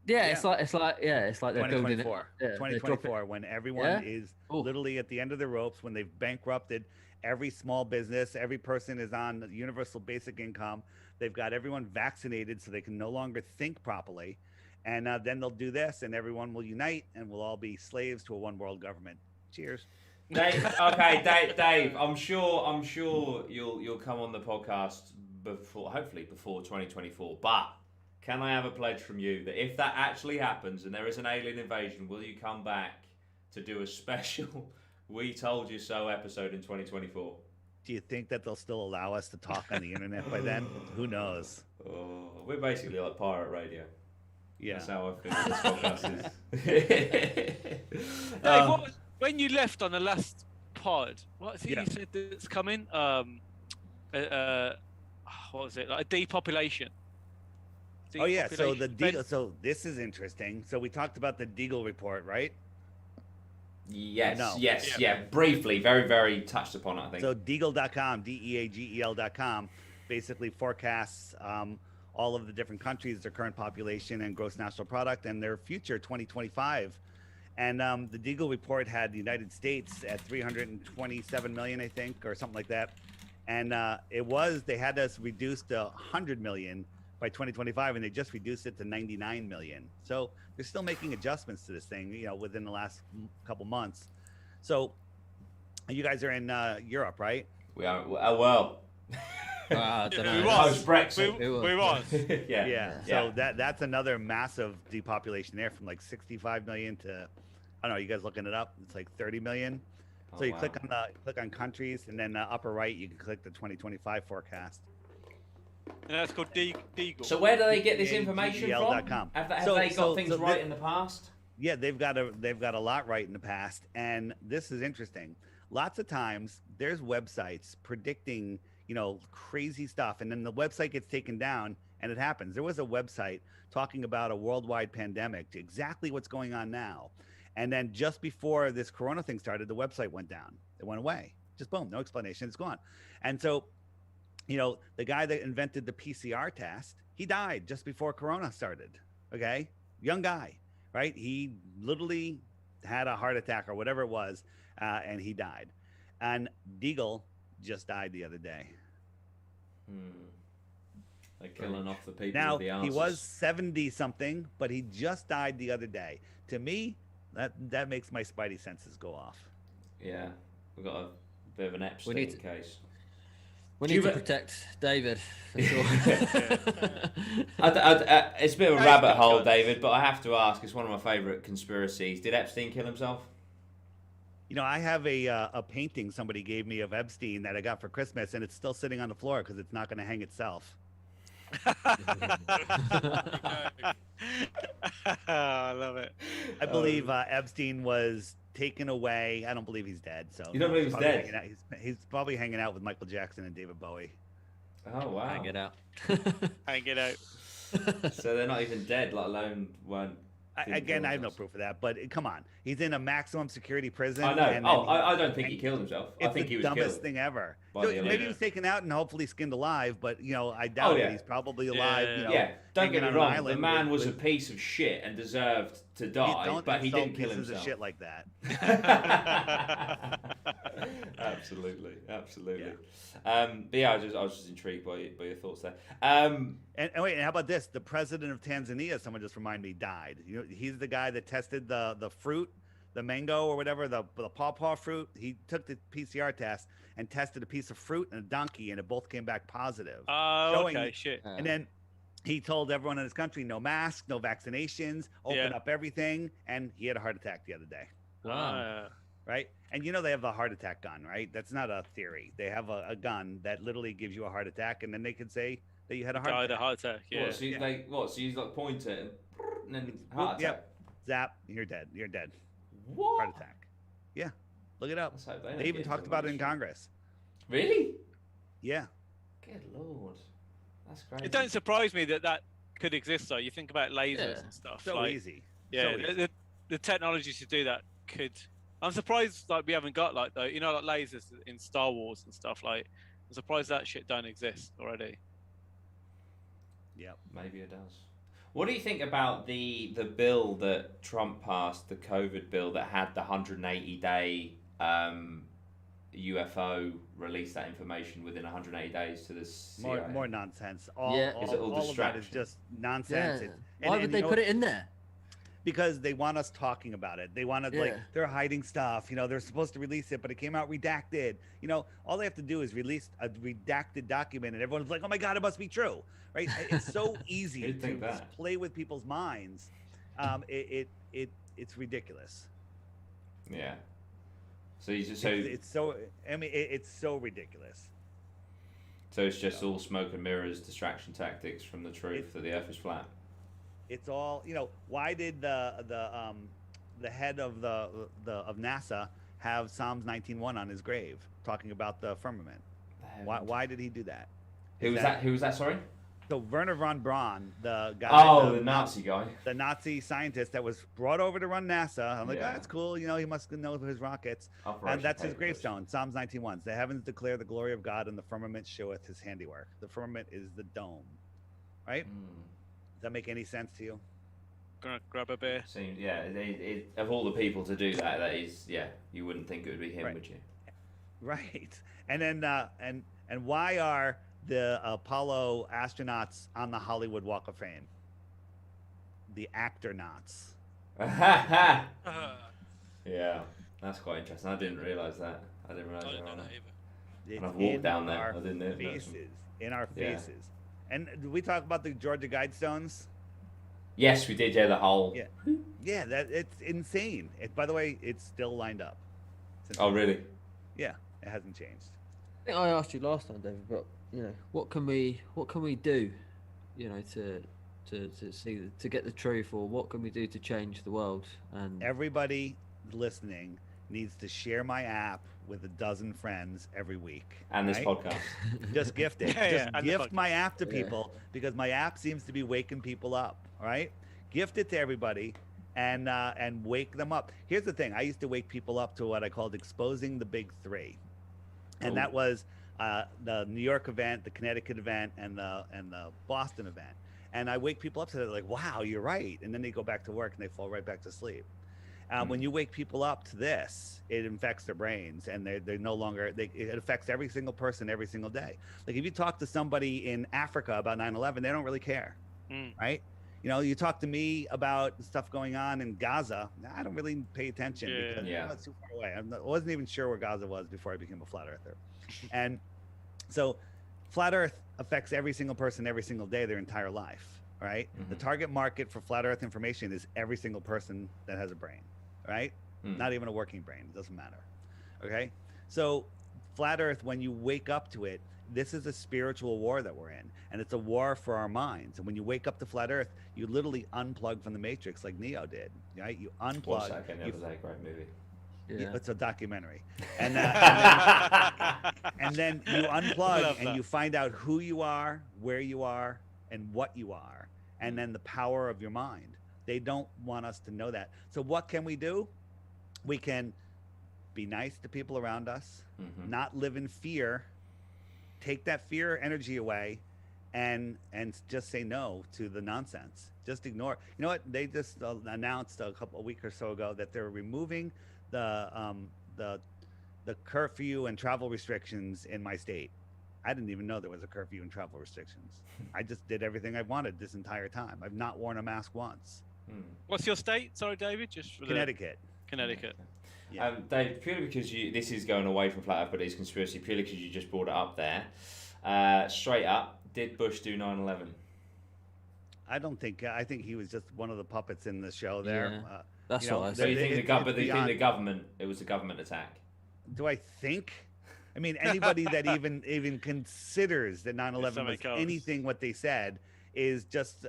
Yeah, it's like they're building it. 2024, when everyone is literally at the end of their ropes, when they've bankrupted every small business, every person is on universal basic income. They've got everyone vaccinated so they can no longer think properly. And then they'll do this, and everyone will unite, and we'll all be slaves to a one world government. Cheers. Dave, Dave, I'm sure you'll come on the podcast hopefully before 2024. But can I have a pledge from you that if that actually happens and there is an alien invasion, will you come back to do a special We told you so episode in 2024. Do you think that they'll still allow us to talk on the internet by then? Who knows? Oh, we're basically like pirate radio. Yeah. That's how I feel this podcast is. Dave, when you left on the last pod, what is it you said that's coming? What was it? Like a depopulation. Oh yeah. So so this is interesting. So we talked about the Deagle report, right? Yes, No. yeah. Briefly, very, very touched upon it, I think. So Deagle.com, DEAGEL.com, basically forecasts all of the different countries, their current population and gross national product, and their future 2025. And the Deagle report had the United States at 327 million, I think, or something like that. And they had us reduced to 100 million by 2025, and they just reduced it to 99 million. So they're still making adjustments to this thing, within the last couple months. So you guys are in Europe, right? We are. Well. I don't know. We was. Post-Brexit. We was. Yeah. So that's another massive depopulation there, from like 65 million to, I don't know. You guys looking it up? It's like 30 million. So you click on countries, and then upper right you can click the 2025 forecast. And that's called Deagle. So where do they get this information from? DEAGEL.com. Have they got things right in the past? Yeah, they've got a lot right in the past, and this is interesting. Lots of times there's websites predicting, crazy stuff, and then the website gets taken down, and it happens. There was a website talking about a worldwide pandemic, exactly what's going on now, and then just before this Corona thing started, the website went down. It went away. Just boom, no explanation. It's gone. And so, the guy that invented the PCR test, he died just before Corona started. Okay, young guy, right? He literally had a heart attack or whatever it was, and he died. And Deagle just died the other day. They're killing off the people Now, with the answers. he was 70 something, but he just died the other day. To me, that makes my spidey senses go off. Yeah, we've got a bit of an Epstein case. We need to protect David, for sure. It's a bit of a rabbit hole, David, but I have to ask, it's one of my favourite conspiracies. Did Epstein kill himself? I have a painting somebody gave me of Epstein that I got for Christmas, and it's still sitting on the floor because it's not going to hang itself. I love it. I believe Epstein was taken away. I don't believe he's dead. So you don't believe he's dead? He's probably hanging out with Michael Jackson and David Bowie. Oh wow! Hang it out. Hang it out. So they're not even dead, let alone weren't. Again, I have no proof of that, but come on, he's in a maximum security prison. I know. I don't think he killed himself. I think he was killed. It's the dumbest thing ever. So maybe he was taken out and hopefully skinned alive, but I doubt it. He's probably alive. Don't get me wrong. The man was a piece of shit and deserved to die, but he didn't kill himself. Of shit like that. Absolutely. But yeah, I was just intrigued by your thoughts there. And wait, and how about this? The president of Tanzania, someone just reminded me, died. He's the guy that tested the fruit, the mango or whatever, the pawpaw fruit. He took the PCR test and tested a piece of fruit and a donkey, and it both came back positive. Oh, okay, shit. And then he told everyone in his country, no mask, no vaccinations, open up everything, and he had a heart attack the other day. Wow. Right? And they have the heart attack gun, right? That's not a theory. They have a gun that literally gives you a heart attack, and then they can say that you had a heart attack. Died a heart attack, yeah. So you point it and then heart attack? Yep. Zap, you're dead. You're dead. What? Heart attack. Yeah. Look it up. They even get talked about it in Congress. Really? Yeah. Good Lord. That's crazy. It don't surprise me that could exist, though. You think about lasers and stuff. So easy. Yeah, So easy. The technology to do that could... I'm surprised we haven't got lasers in Star Wars and stuff. I'm surprised that shit don't exist already. Yeah, maybe it does. What do you think about the bill that Trump passed, the COVID bill that had the 180-day UFO release that information within 180 days to the CIA? More nonsense. Is it all of that is just nonsense. Yeah. Why would they put it in there? Because they want us talking about it. They want to they're hiding stuff. They're supposed to release it, but it came out redacted. All they have to do is release a redacted document, and everyone's like, "Oh my God, it must be true!" Right? It's so easy to play with people's minds. It's ridiculous. Yeah. So you just it's so. I mean, it's so ridiculous. So it's just all smoke and mirrors, distraction tactics from the truth that the Earth is flat. It's all, why did the head of of NASA have Psalms 19:1 on his grave, talking about the firmament? Why did he do that? Who was that? Who was that? Sorry. So Werner von Braun, the guy, the Nazi guy, the Nazi scientist that was brought over to run NASA. I'm like, Yeah. oh, that's cool. He must know his rockets. Operation And that's his Paperclip. gravestone, Psalms 19:1. The heavens declare the glory of God, and the firmament showeth his handiwork. The firmament is the dome, right? Does that make any sense to you? Gonna grab a beer. Seems, yeah. Of all the people to do that, that is, yeah. You wouldn't think it would be him, Right. would you? Right. And then and why are the Apollo astronauts on the Hollywood Walk of Fame? The actor-nauts. Yeah, that's quite interesting. I didn't realise that. I didn't realise I that. didn't know Right. that either. It's And I've walked in down there. our I didn't know that. faces. In our Yeah. faces. And did we talk about the Georgia Guidestones? Yes, we did. Yeah, the whole. Yeah. Yeah, it's insane. By the way, it's still lined up. Oh, really? Yeah, it hasn't changed. I think I asked you last time, David, but what can we do, to get the truth, or what can we do to change the world? And Everybody listening needs to share my app with a dozen friends every week. And this right? podcast. Just gift it. Yeah, Just and the gift my podcast. app to Yeah. people because my app seems to be waking people up. All right, gift it to everybody and wake them up. Here's the thing: I used to wake people up to what I called exposing the big three, and Oh. that was the New York event, the Connecticut event, and the Boston event. And I wake people up so they're like, "Wow, you're right," and then they go back to work and they fall right back to sleep. When you wake people up to this, it infects their brains, and they're no longer. It affects every single person every single day. Like if you talk to somebody in Africa about 9/11, they don't really care, right? You talk to me about stuff going on in Gaza, I don't really pay attention because Yeah. I'm not too far away. I wasn't even sure where Gaza was before I became a flat earther, and so flat Earth affects every single person every single day their entire life. Right? The target market for flat Earth information is every single person that has a brain. Right? Not even a working brain. It doesn't matter. Okay? So flat Earth, when you wake up to it, this is a spiritual war that we're in, and it's a war for our minds. And when you wake up to flat Earth, you literally unplug from the Matrix like Neo did. Right? You unplug. Watch that again. That was a great movie. yeah. It's a documentary, and then you Love unplug and that. you find out who you are, where you are, and what you are, and then the power of your mind. They don't want us to know that. So what can we do? We can be nice to people around us, not live in fear, take that fear energy away, and just say no to the nonsense. Just ignore. You know what? They just announced a week or so ago that they're removing the curfew and travel restrictions in my state. I didn't even know there was a curfew and travel restrictions. I just did everything I wanted this entire time. I've not worn a mask once. What's your state? Sorry, David. Just for Connecticut. Connecticut. Yeah. Dave, purely because this is going away from flat Earth, but it's conspiracy. Purely because you just brought it up there. Straight up, did Bush do 9/11? I don't think. I think he was just one of the puppets in the show there. Yeah. That's you know, what I So said. you think It's but you think beyond- the government? It was a government attack. Do I think? I mean, anybody that even considers that 9/11 was something else. anything what they said is just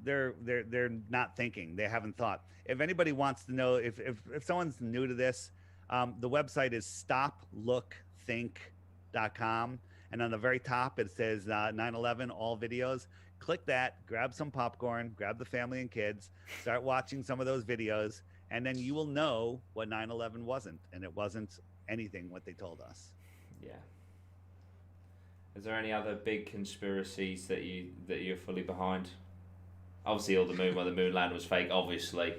they're not thinking. They haven't thought. If anybody wants to know, if someone's new to this, the website is stoplookthink.com, and on the very top it says 9/11 all videos. Click that, grab some popcorn, grab the family and kids, start watching some of those videos, and then you will know what 9/11 wasn't, and it wasn't anything what they told us. Yeah. Is there any other big conspiracies that you're fully behind? Obviously, all the moon, the moon land was fake. Obviously.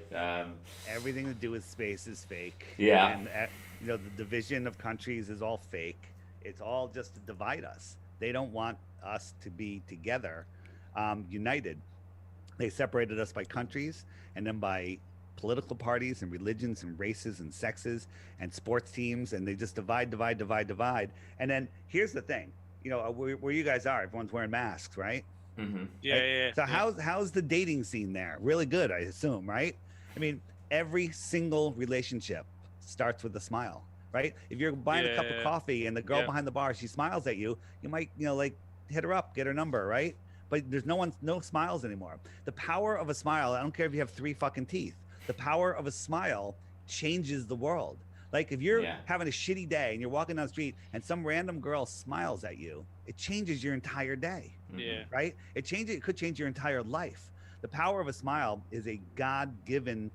Everything to do with space is fake. Yeah. And the division of countries is all fake. It's all just to divide us. They don't want us to be together, united. They separated us by countries and then by political parties and religions and races and sexes and sports teams, and they just divide. And then here's the thing, where you guys are, everyone's wearing masks, right? Yeah. So how's the dating scene there? Really good, I assume, right? I mean, every single relationship starts with a smile, right? If you're buying a cup of coffee and the girl behind the bar, she smiles at you, you might, like hit her up, get her number, right? But there's no smiles anymore. The power of a smile, I don't care if you have 3 fucking teeth, the power of a smile changes the world. Like if you're having a shitty day and you're walking down the street and some random girl smiles at you, it changes your entire day. Yeah. Right? It could change your entire life. The power of a smile is a God-given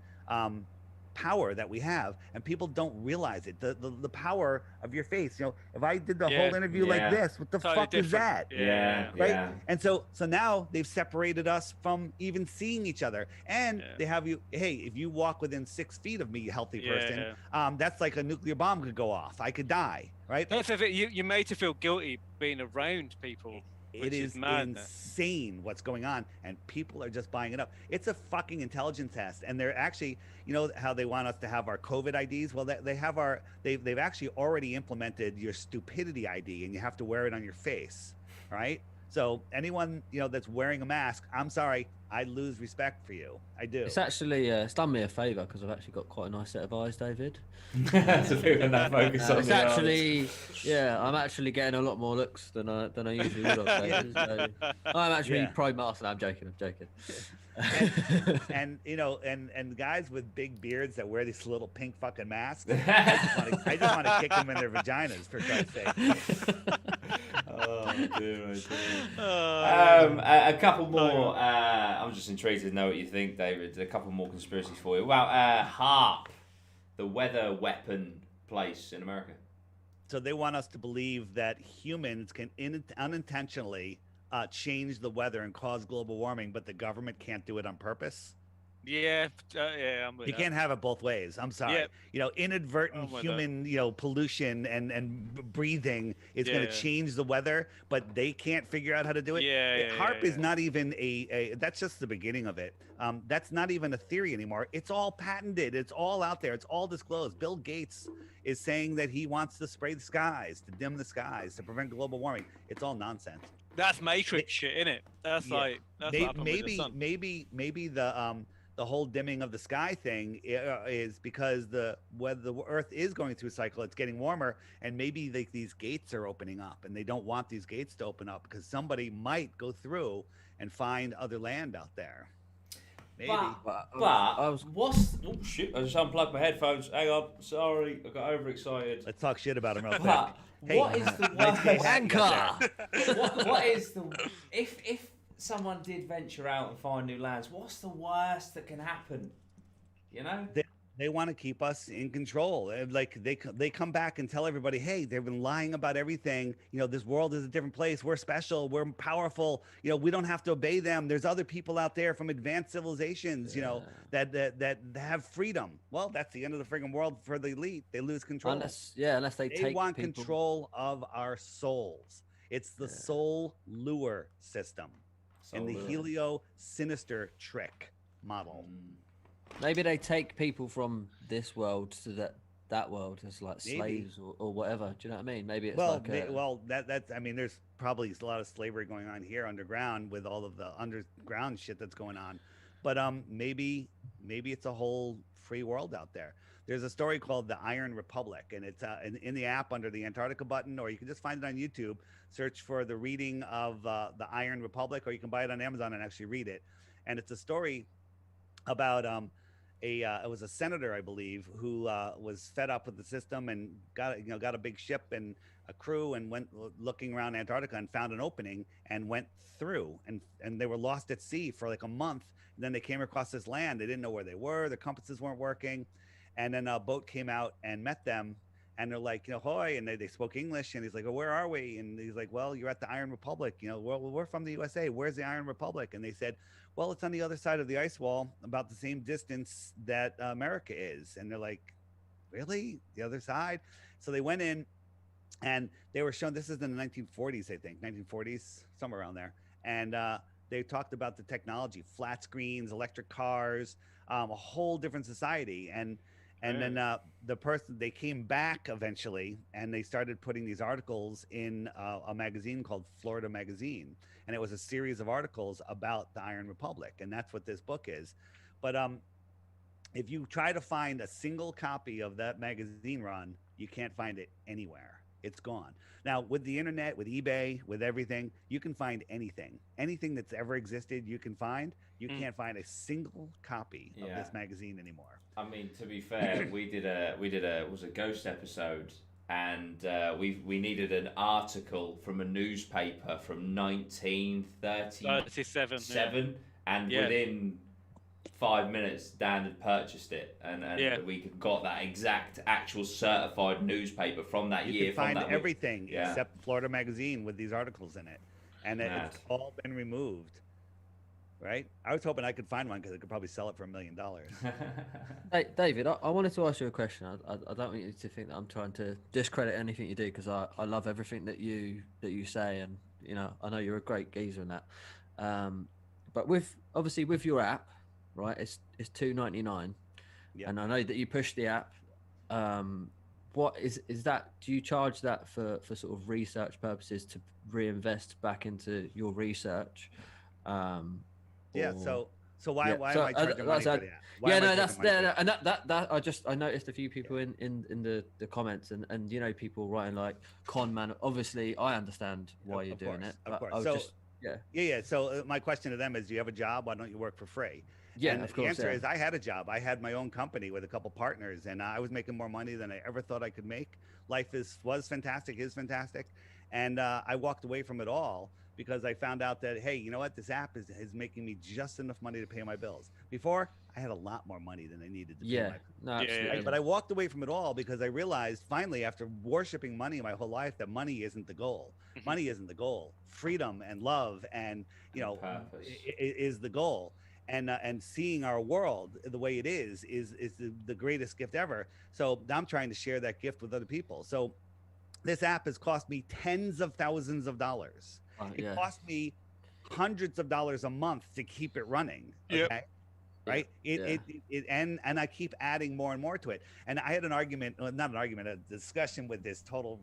power that we have, and people don't realize it. The power of your face. If I did the whole interview like this, what the fuck is that? Right? And so now they've separated us from even seeing each other, and they have you. Hey, if you walk within 6 feet of me, a healthy person, that's like a nuclear bomb could go off. I could die. Right? You're made to feel guilty being around people. It is insane what's going on, and people are just buying it up. It's a fucking intelligence test, and they're actually, how they want us to have our COVID IDs. Well, they've actually already implemented your stupidity ID, and you have to wear it on your face, right? So anyone that's wearing a mask, I'm sorry, I lose respect for you. I do. It's actually it's done me a favour because I've actually got quite a nice set of eyes, David. It's a bit of that focus on it's actually, I'm actually getting a lot more looks than I usually would have. David, so I'm actually pro-mask. I'm joking. And and guys with big beards that wear these little pink fucking masks, I just want to kick them in their vaginas, for Christ's sake. Oh dear, a couple more. I'm just intrigued to know what you think, David. A couple more conspiracies for you. Well, HAARP, the weather weapon place in America. So they want us to believe that humans can unintentionally change the weather and cause global warming, but the government can't do it on purpose. I'm with you that. Can't have it both ways. I'm sorry. Inadvertent human, pollution and breathing is going to change the weather, but they can't figure out how to do it. HAARP is not even that's just the beginning of it. That's not even a theory anymore. It's all patented. It's all out there. It's all disclosed. Bill Gates is saying that he wants to spray the skies, to dim the skies, to prevent global warming. It's all nonsense. That's Matrix shit, isn't it? That's maybe the whole dimming of the sky thing is because the Earth is going through a cycle. It's getting warmer, and maybe these gates are opening up, and they don't want these gates to open up because somebody might go through and find other land out there. Maybe. But what's... Oh, shit. I just unplugged my headphones. Hang on. Sorry. I got overexcited. Let's talk shit about him real quick. What is the worst... Anchor! What is the... If someone did venture out and find new lands, what's the worst that can happen? They want to keep us in control. Like they come back and tell everybody, hey, they've been lying about everything. This world is a different place. We're special. We're powerful. We don't have to obey them. There's other people out there from advanced civilizations, that have freedom. Well, that's the end of the friggin' world for the elite. They lose control. Unless they want control of our souls. It's the soul lure system. And the helio sinister trick model. Maybe they take people from this world to that world as like slaves or whatever. Do you know what I mean? Maybe it's that's I mean, there's probably a lot of slavery going on here underground with all of the underground shit that's going on. But maybe it's a whole free world out there. There's a story called The Iron Republic, and it's in the app under the Antarctica button, or you can just find it on YouTube. Search for the reading of The Iron Republic, or you can buy it on Amazon and actually read it. And it's a story about it was a senator, I believe, who was fed up with the system and got a big ship and a crew and went looking around Antarctica and found an opening and went through, and they were lost at sea for like a month. And then they came across this land. They didn't know where they were. Their compasses weren't working. And then a boat came out and met them, and they're like, hoy, and they spoke English, and he's like, well, where are we? And he's like, well, you're at the Iron Republic. We're from the USA. Where's the Iron Republic? And they said, well, it's on the other side of the ice wall, about the same distance that America is. And they're like, really? The other side? So they went in, and they were shown, this is in the 1940s, I think, 1940s, somewhere around there. And they talked about the technology, flat screens, electric cars, a whole different society. And then they came back eventually, and they started putting these articles in a magazine called Florida Magazine. And it was a series of articles about the Iron Republic. And that's what this book is. But, if you try to find a single copy of that magazine run, you can't find it anywhere. It's gone. Now, with the internet, with eBay, with everything, you can find anything. Anything that's ever existed, you can find. You can't find a single copy of this magazine anymore. I mean, to be fair, we did a it was a ghost episode, and we needed an article from a newspaper from 1937, and within 5 minutes, Dan had purchased it, and we got that exact, actual certified newspaper from that year. You can find everything except Florida Magazine with these articles in it, and it's all been removed. Right? I was hoping I could find one because I could probably sell it for $1 million. Hey, David, I wanted to ask you a question. I don't want you to think that I'm trying to discredit anything you do, because I love everything that you say, and I know you're a great geezer in that. But with your app, right? It's $2.99, and I know that you push the app. What is that? Do you charge that for sort of research purposes to reinvest back into your research? So why am I charging money for that? And I noticed a few people in the comments, and people writing like, con man. Obviously, I understand why you're doing it. Of course. So my question to them is, do you have a job? Why don't you work for free? Yeah, and of course. The answer is, I had a job. I had my own company with a couple partners, and I was making more money than I ever thought I could make. Life was fantastic, is fantastic, and I walked away from it all because I found out that, hey, you know what? This app is making me just enough money to pay my bills. Before, I had a lot more money than I needed to pay my bills. No, absolutely. But I walked away from it all because I realized finally, after worshiping money my whole life, that money isn't the goal. Money isn't the goal. Freedom and love and is the goal. And seeing our world the way it is the greatest gift ever. So I'm trying to share that gift with other people. So this app has cost me tens of thousands of dollars. It cost me hundreds of dollars a month to keep it running. Okay. Right. And I keep adding more and more to it. And I had a discussion with this total,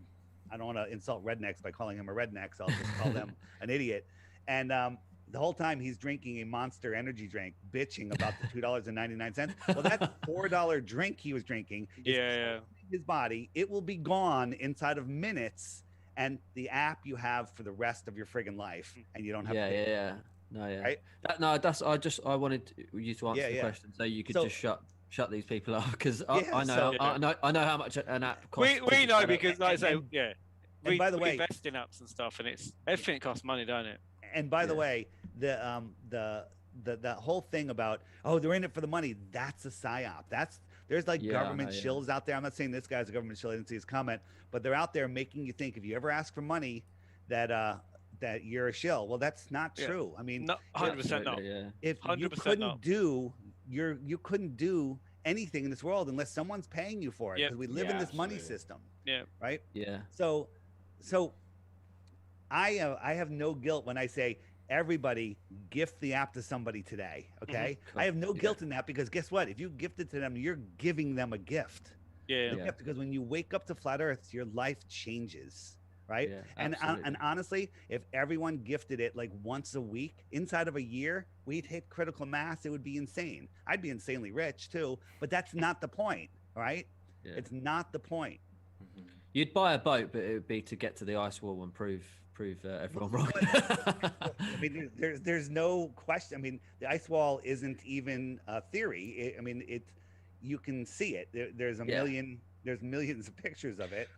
I don't want to insult rednecks by calling him a redneck, so I'll just call them an idiot. And the whole time he's drinking a Monster energy drink, bitching about the $2.99. Well, that $4 drink he was drinking is his body. It will be gone inside of minutes. And the app you have for the rest of your friggin' life, and you don't have to Right? I wanted you to answer the question so you could just shut these people up, because I know how much an app costs. We know, because like I say, and by the way, invest in apps and stuff, and everything costs money, don't it? And by the way, the whole thing about, they're in it for the money, that's a psyop. There's government shills out there. I'm not saying this guy's a government shill. I didn't see his comment, but they're out there making you think if you ever ask for money that you're a shill. Well, that's not true. I mean, 100% not. If you couldn't you couldn't do anything in this world unless someone's paying you for it, because we live in this money system. Right. So I have no guilt when I say, everybody gift the app to somebody today. Okay. I have no guilt in that, because guess what? If you gift it to them, you're giving them a gift. Because when you wake up to flat earth, your life changes. Right. And honestly, if everyone gifted it like once a week inside of a year, we'd hit critical mass. It would be insane. I'd be insanely rich too, but that's not the point. Right. It's not the point. You'd buy a boat, but it would be to get to the ice wall and prove everyone wrong. I mean, there's no question. I mean, the ice wall isn't even a theory. You can see it. There's millions of pictures of it.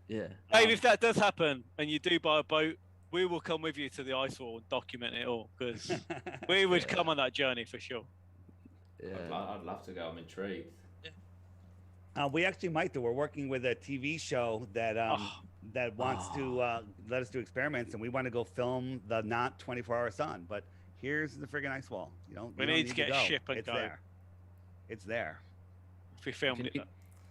Yeah. Dave, if that does happen and you do buy a boat, we will come with you to the ice wall and document it all, because we would come on that journey for sure. I'd love to go. I'm intrigued. We actually might do. We're working with a TV show that wants to let us do experiments, and we want to go film the not 24-hour sun. But here's the friggin' ice wall. We need to get a ship and go. It's there. If we filmed it.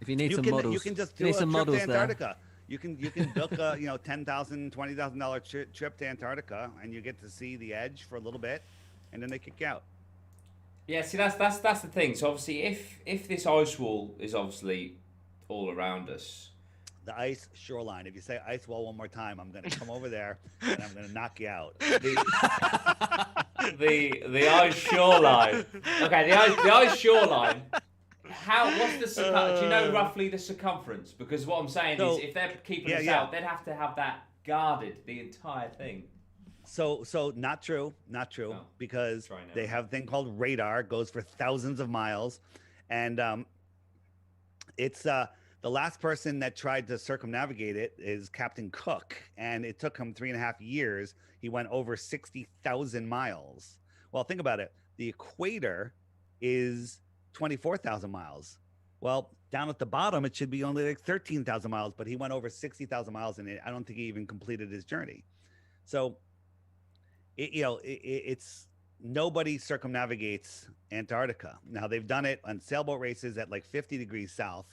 If you need some models, you can just do a trip to Antarctica. You can book a $10,000, $20,000 trip to Antarctica, and you get to see the edge for a little bit, and then they kick you out. Yeah, see, that's the thing. So obviously, if this ice wall is obviously all around us, the ice shoreline. If you say ice wall one more time, I'm going to come over there and I'm going to knock you out. The ice shoreline. Okay, the ice shoreline What's the circumference? Do you know roughly the circumference? Because what I'm saying is, if they're keeping us out, they'd have to have that guarded, the entire thing. So not true, because they have a thing called radar, goes for thousands of miles, and it's the last person that tried to circumnavigate it is Captain Cook, and it took him 3.5 years. He went over 60,000 miles. Well, think about it. The equator is 24,000 miles. Well, down at the bottom, it should be only like 13,000 miles, but he went over 60,000 miles, and I don't think he even completed his journey. So, it's nobody circumnavigates Antarctica. Now, they've done it on sailboat races at like 50 degrees south,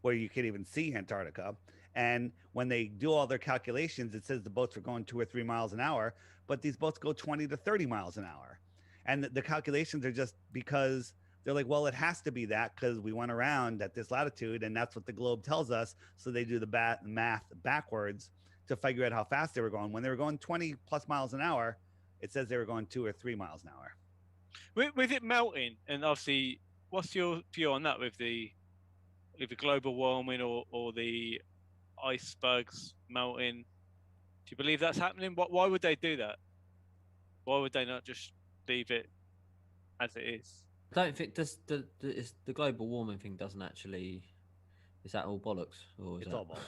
where you can't even see Antarctica. And when they do all their calculations, it says the boats are going 2 or 3 miles an hour, but these boats go 20 to 30 miles an hour. And the calculations are just because they're like, well, it has to be that because we went around at this latitude, and that's what the globe tells us. So they do the math backwards to figure out how fast they were going. When they were going 20 plus miles an hour, it says they were going 2 or 3 miles an hour. With it melting, and obviously, what's your view on that with the global warming or the icebergs melting? Do you believe that's happening? Why would they do that? Why would they not just leave it as it is? I don't think the global warming thing doesn't actually. Is that all bollocks? Or is it's that... all bollocks.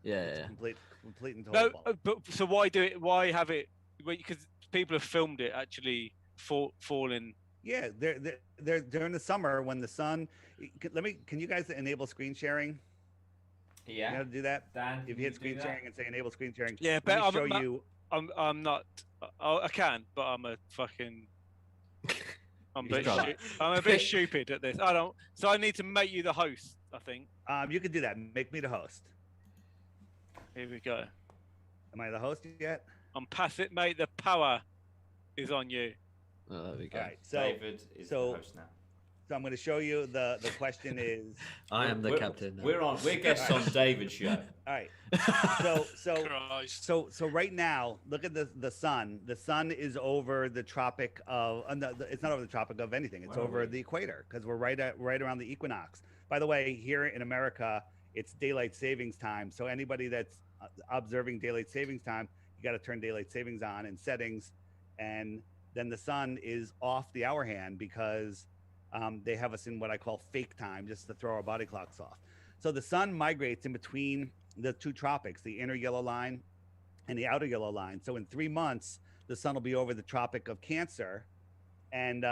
Yeah, it's complete and total bollocks. But so why do it? Why have it? Because people have filmed it actually falling. Yeah, they're during the summer when the sun. Can you guys enable screen sharing? Yeah. You know how to do that? Dan, if you hit screen sharing and say enable screen sharing. Yeah, but I'm not. I can, but I'm a fucking. I'm a bit stupid at this. I don't. So I need to make you the host, I think. You could do that. Make me the host. Here we go. Am I the host yet? I'm passive, mate. The power is on you. Oh, there we go. All right, so David is the host now. So I'm going to show you the question is. I am the captain. Now. We're guests on David's show. All right. So right now, look at the sun. The sun is over the tropic of. It's not over the tropic of anything. It's over the equator because we're right around the equinox. By the way, here in America, it's daylight savings time. So anybody that's observing daylight savings time, you got to turn daylight savings on in settings, and then the sun is off the hour hand because they have us in what I call fake time, just to throw our body clocks off. So the sun migrates in between the two tropics, the inner yellow line and the outer yellow line. So in 3 months, the sun will be over the Tropic of Cancer, and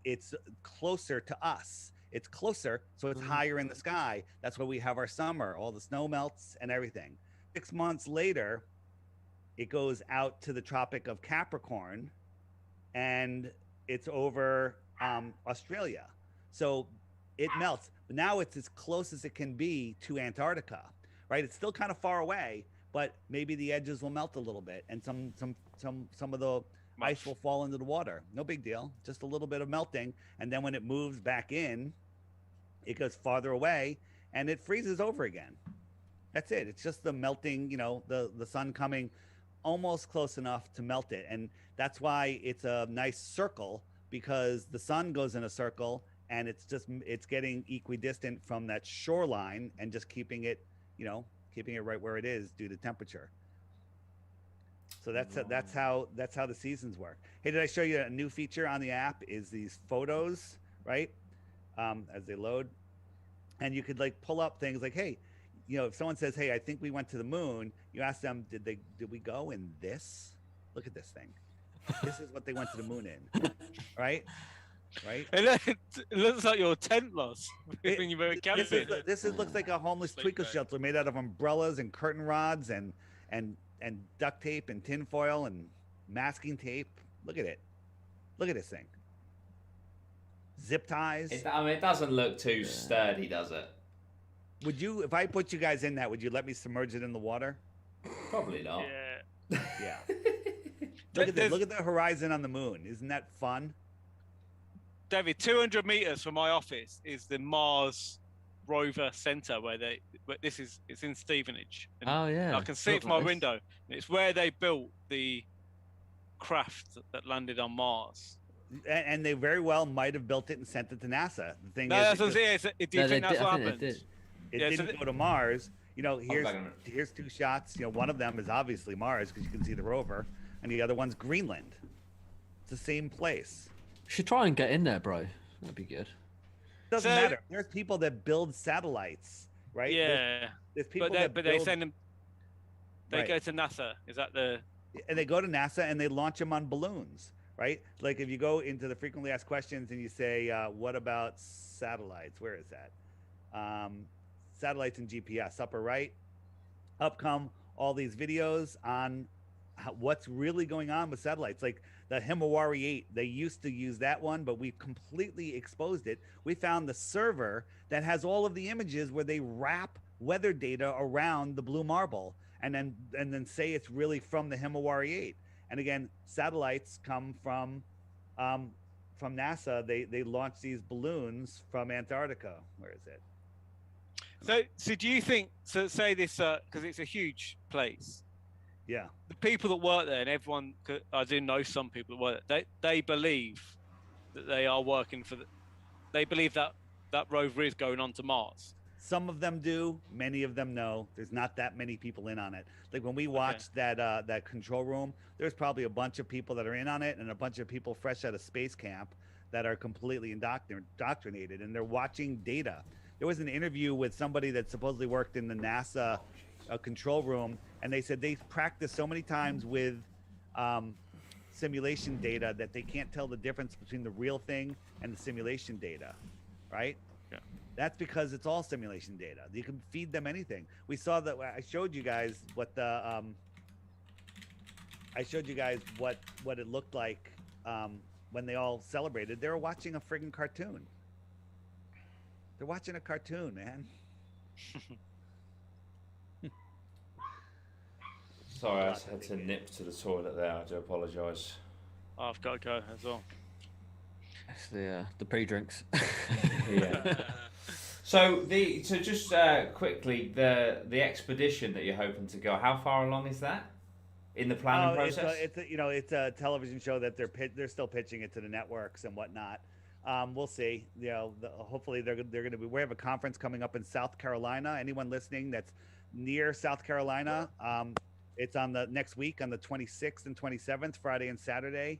it's closer to us. It's closer, so it's higher in the sky. That's why we have our summer. All the snow melts and everything. 6 months later, it goes out to the Tropic of Capricorn, and it's over Australia. So it melts. But now it's as close as it can be to Antarctica, right? It's still kind of far away, but maybe the edges will melt a little bit, and some of the ice will fall into the water. No big deal, just a little bit of melting. And then when it moves back in, it goes farther away and it freezes over again. That's it. It's just the melting, the sun coming almost close enough to melt it. And that's why it's a nice circle, because the sun goes in a circle and it's getting equidistant from that shoreline and just keeping it right where it is due to temperature. So that's how the seasons work. Hey, did I show you a new feature on the app? Is these photos, right? As they load, and you could pull up things like, hey, if someone says, hey, I think we went to the moon, you ask them, did we go in this? Look at this thing. This is what they went to the moon in, right? Right. It looks like your tent loss when you were camping. This looks like a homeless tweaker shelter made out of umbrellas and curtain rods and duct tape and tin foil and masking tape. Look at it. Look at this thing. Zip ties. It doesn't look too sturdy, does it? Would you, if I put you guys in that, would you let me submerge it in the water? Probably not. Yeah. Look at this. Look at the horizon on the moon. Isn't that fun? David, 200 meters from my office is the Mars Rover Center, it's in Stevenage. And oh yeah, I can see it from my window. It's where they built the craft that landed on Mars. and they very well might have built it and sent it to NASA. The thing No, is, that's what I'm saying. Do you think that's what I think happened? they did. it didn't go to Mars. You know, back in a here's two shots. You know, one of them is obviously Mars because you can see the rover, and the other one's Greenland. It's the same place. Should try and get in there, bro. That'd be good. Doesn't matter. There's people that build satellites, right? Yeah. There's people But they send them. They Right. go to NASA. Is that the? and they go to NASA and they launch them on balloons, right? Like if you go into the frequently asked questions and you say, "What about satellites?" Where is that? Satellites and GPS, upper right. Up come all these videos on what's really going on with satellites. Like the Himawari 8, they used to use that one, but we've completely exposed it. We found the server that has all of the images where they wrap weather data around the blue marble and then say it's really from the Himawari 8. And again, satellites come from NASA. They launch these balloons from Antarctica. Where is it? So do you think? So say this because it's a huge place. Yeah. The people that work there and everyone, I do know some people that work there. They believe that they are working for. They believe that rover is going on to Mars. Some of them do. Many of them no. There's not that many people in on it. Like when we watched that control room, there's probably a bunch of people that are in on it and a bunch of people fresh out of space camp that are completely indoctrinated and they're watching data. There was an interview with somebody that supposedly worked in the NASA control room, and they said they practiced so many times with simulation data that they can't tell the difference between the real thing and the simulation data, right? Yeah. That's because it's all simulation data. You can feed them anything. We saw that. I showed you guys what the what it looked like when they all celebrated. They were watching a friggin' cartoon. They're watching a cartoon, man. Sorry, I had to nip to the toilet there. I do apologise. Oh, I've got to go as well. It's the pre-drinks. Yeah. So just quickly, the expedition that you're hoping to go, how far along is that in the planning process? It's a television show that they're still pitching it to the networks and whatnot. We'll see. You know, hopefully they're going to be. We have a conference coming up in South Carolina. Anyone listening that's near South Carolina, it's on the next week on the 26th and 27th, Friday and Saturday.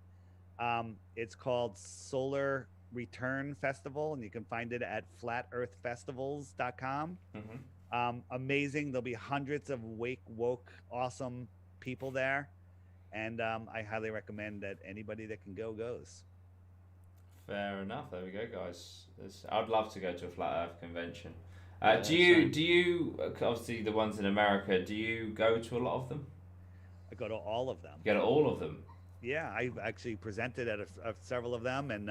It's called Solar Return Festival, and you can find it at flatearthfestivals.com. Mm-hmm. Amazing. There'll be hundreds of woke, awesome people there, and I highly recommend that anybody that can go goes. Fair enough. There we go, guys. I'd love to go to a flat Earth convention. Yeah, do you obviously the ones in America? Do you go to a lot of them? I go to all of them. You go to all of them. Yeah, I actually presented at several of them, and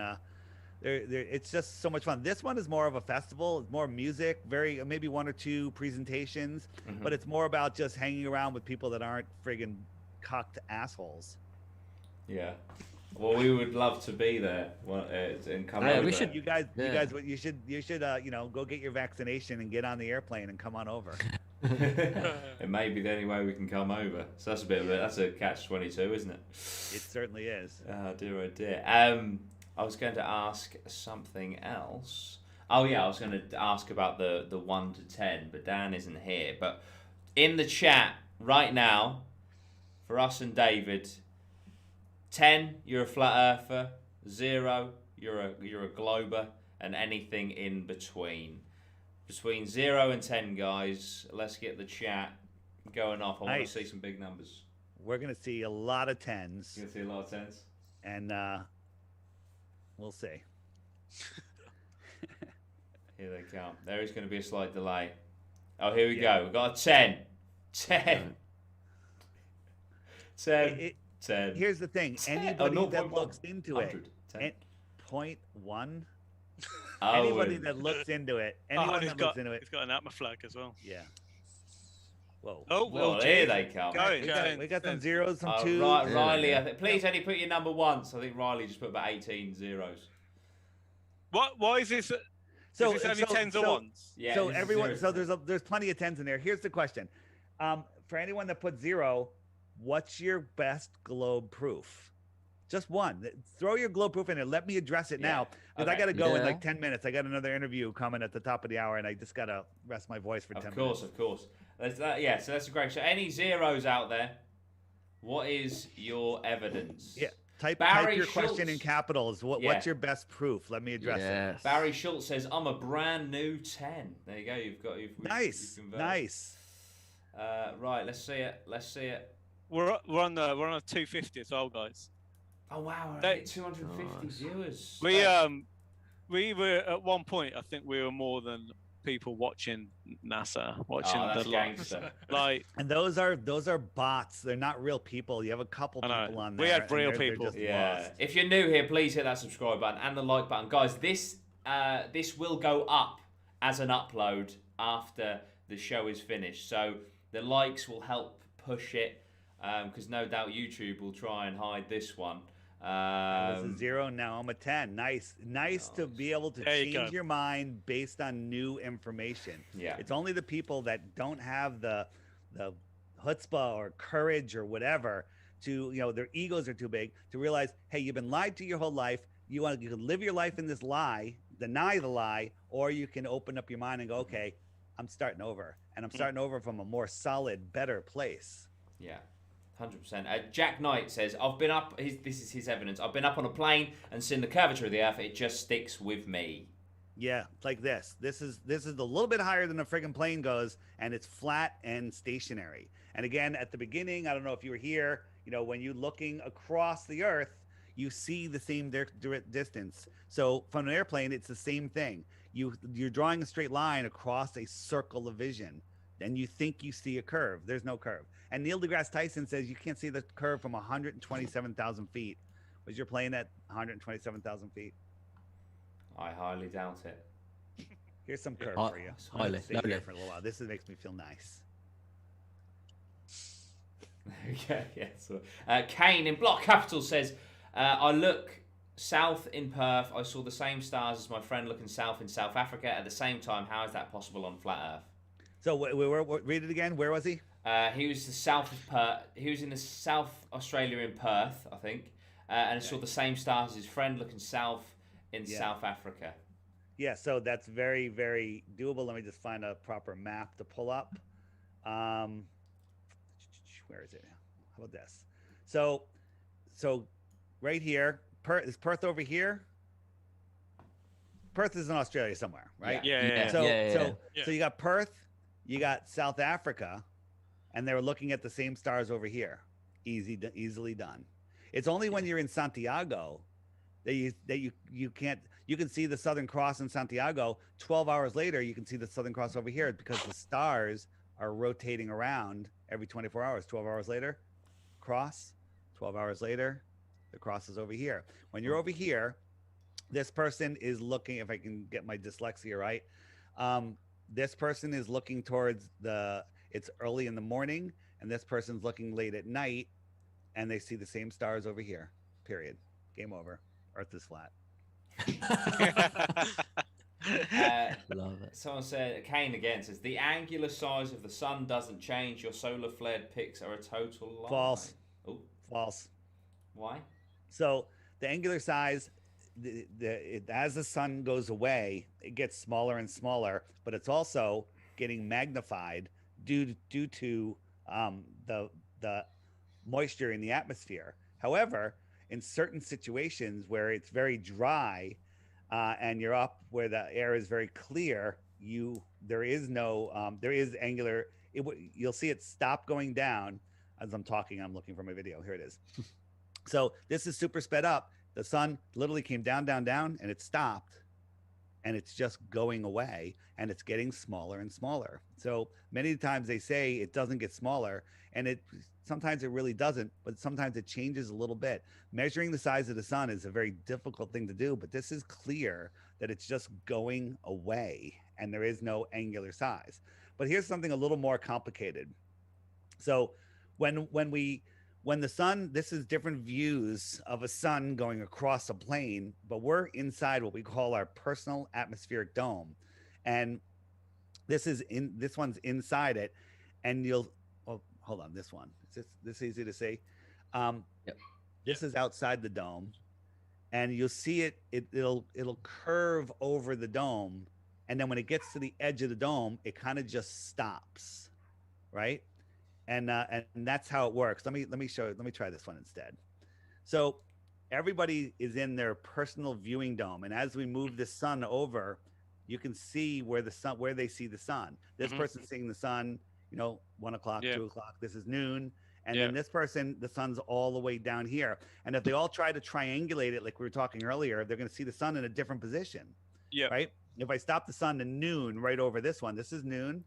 it's just so much fun. This one is more of a festival. It's more music, maybe one or two presentations, Mm-hmm. but it's more about just hanging around with people that aren't friggin' cocked assholes. Yeah. Well, we would love to be there and come over. We should. You guys, you should go get your vaccination and get on the airplane and come on over. It may be the only way we can come over. So that's a catch-22, isn't it? It certainly is. Oh dear. I was going to ask something else. Oh yeah, I was going to ask about the 1 to 10, but Dan isn't here. But in the chat right now, for us and David, 10, you're a flat earther. 0, you're a glober, and anything in between. Between 0 and 10, guys. Let's get the chat going off. I want to see some big numbers. We're gonna see a lot of 10s. You're gonna see a lot of 10s, and we'll see. Here they come. There is going to be a slight delay. Oh, here we go. We've got a 10. 10. 10. 10. Here's the thing. 10. Anybody that looks into 100. it, 0.1. Oh, Anybody that looks into it. Anyone that looks into it. He's got an APMA flag as well. Yeah. Whoa. Oh, well, here they come. We got some zeros, some 2s. Riley, I think. Please only put your number once. I think Riley just put about 18 zeros. What? Why is this? So is this only 10s or 1s? Yeah. So everyone. So there's plenty of 10s in there. Here's the question. For anyone that put 0, what's your best globe proof? Just one. Throw your glow proof in there. Let me address it now, because I Okay. got to go in Yeah. like 10 minutes. I got another interview coming at the top of the hour, and I just got to rest my voice for 10 minutes. Of course. Yeah, so that's a great. So any zeros out there? What is your evidence? Yeah. Type your question in Schultz. capitals. What's your best proof? Let me address it. Barry Schultz says, "I'm a brand new 10." There you go. You've nice. Right. Let's see it. We're on a 250 as well, guys. Oh wow! I hit 250 viewers. We were at one point. I think we were more than people watching NASA, watching that's the gangster. like. And those are bots. They're not real people. You have a couple people on there. We had real people. Lost. If you're new here, please hit that subscribe button and the like button, guys. This will go up as an upload after the show is finished, so the likes will help push it. Because no doubt YouTube will try and hide this one. I was a 0, now I'm a 10. Nice to be able to change your mind based on new information. Yeah, it's only the people that don't have the chutzpah or courage or whatever to, their egos are too big to realize, hey, you've been lied to your whole life. You can live your life in this lie, deny the lie, or you can open up your mind and go, okay, I'm starting over, and I'm starting over from a more solid, better place. Yeah. 100%. Jack Knight says, "I've been up." This is his evidence. "I've been up on a plane and seen the curvature of the Earth. It just sticks with me." Yeah, like this. This is a little bit higher than a friggin' plane goes, and it's flat and stationary. And again, at the beginning, I don't know if you were here. When you're looking across the Earth, you see the same distance. So from an airplane, it's the same thing. You're drawing a straight line across a circle of vision, and you think you see a curve. There's no curve. And Neil deGrasse Tyson says you can't see the curve from 127,000 feet. Was your plane at 127,000 feet? I highly doubt it. Here's some curve for you. Highly. Stay here for a little while. This makes me feel nice. Okay, yeah. So, Kane in block capital says, "I look south in Perth. I saw the same stars as my friend looking south in South Africa at the same time. How is that possible on flat Earth?" So read it again. Where was he? He was the south of Perth. He was in the South Australia in Perth, I think, and I saw the same stars as his friend looking south in South Africa. Yeah, so that's very, very doable. Let me just find a proper map to pull up. Where is it? How about this? So right here, is Perth over here? Perth is in Australia somewhere, right? Yeah. So you got Perth, you got South Africa, and they were looking at the same stars over here. Easily done. It's only when you're in Santiago that you can't. You can see the Southern Cross in Santiago. 12 hours later, you can see the Southern Cross over here because the stars are rotating around every 24 hours. 12 hours later, cross. 12 hours later, the cross is over here. When you're over here, this person is looking. If I can get my dyslexia right, this person is looking towards it's early in the morning, and this person's looking late at night, and they see the same stars over here. Period. Game over. Earth is flat. Love it. Someone said, Kane again says, "The angular size of the sun doesn't change. Your solar flared pics are a total lie." False. Oh. False. Why? So the angular size, as the sun goes away, it gets smaller and smaller, but it's also getting magnified due to the moisture in the atmosphere. However, in certain situations where it's very dry and you're up where the air is very clear, there is angular. You'll see it stop going down. As I'm talking, I'm looking for my video. Here it is. So this is super sped up. The sun literally came down, and it stopped, and it's just going away, and it's getting smaller and smaller. So many times they say it doesn't get smaller, and sometimes it really doesn't, but sometimes it changes a little bit. Measuring the size of the sun is a very difficult thing to do, but this is clear that it's just going away, and there is no angular size. But here's something a little more complicated. So when the sun, this is different views of a sun going across a plane, but we're inside what we call our personal atmospheric dome. And this one's inside it. And hold on, this one. Is this easy to see? Yep. This is outside the dome, and you'll see it'll curve over the dome, and then when it gets to the edge of the dome, it kind of just stops, right? And that's how it works. Let me show you. Let me try this one instead. So everybody is in their personal viewing dome, and as we move the sun over, you can see where they see the sun. This person's seeing the sun, 1 o'clock, 2 o'clock. This is noon. And then this person, the sun's all the way down here. And if they all try to triangulate it, like we were talking earlier, they're going to see the sun in a different position. Yeah. Right. If I stop the sun to noon right over this one, this is noon,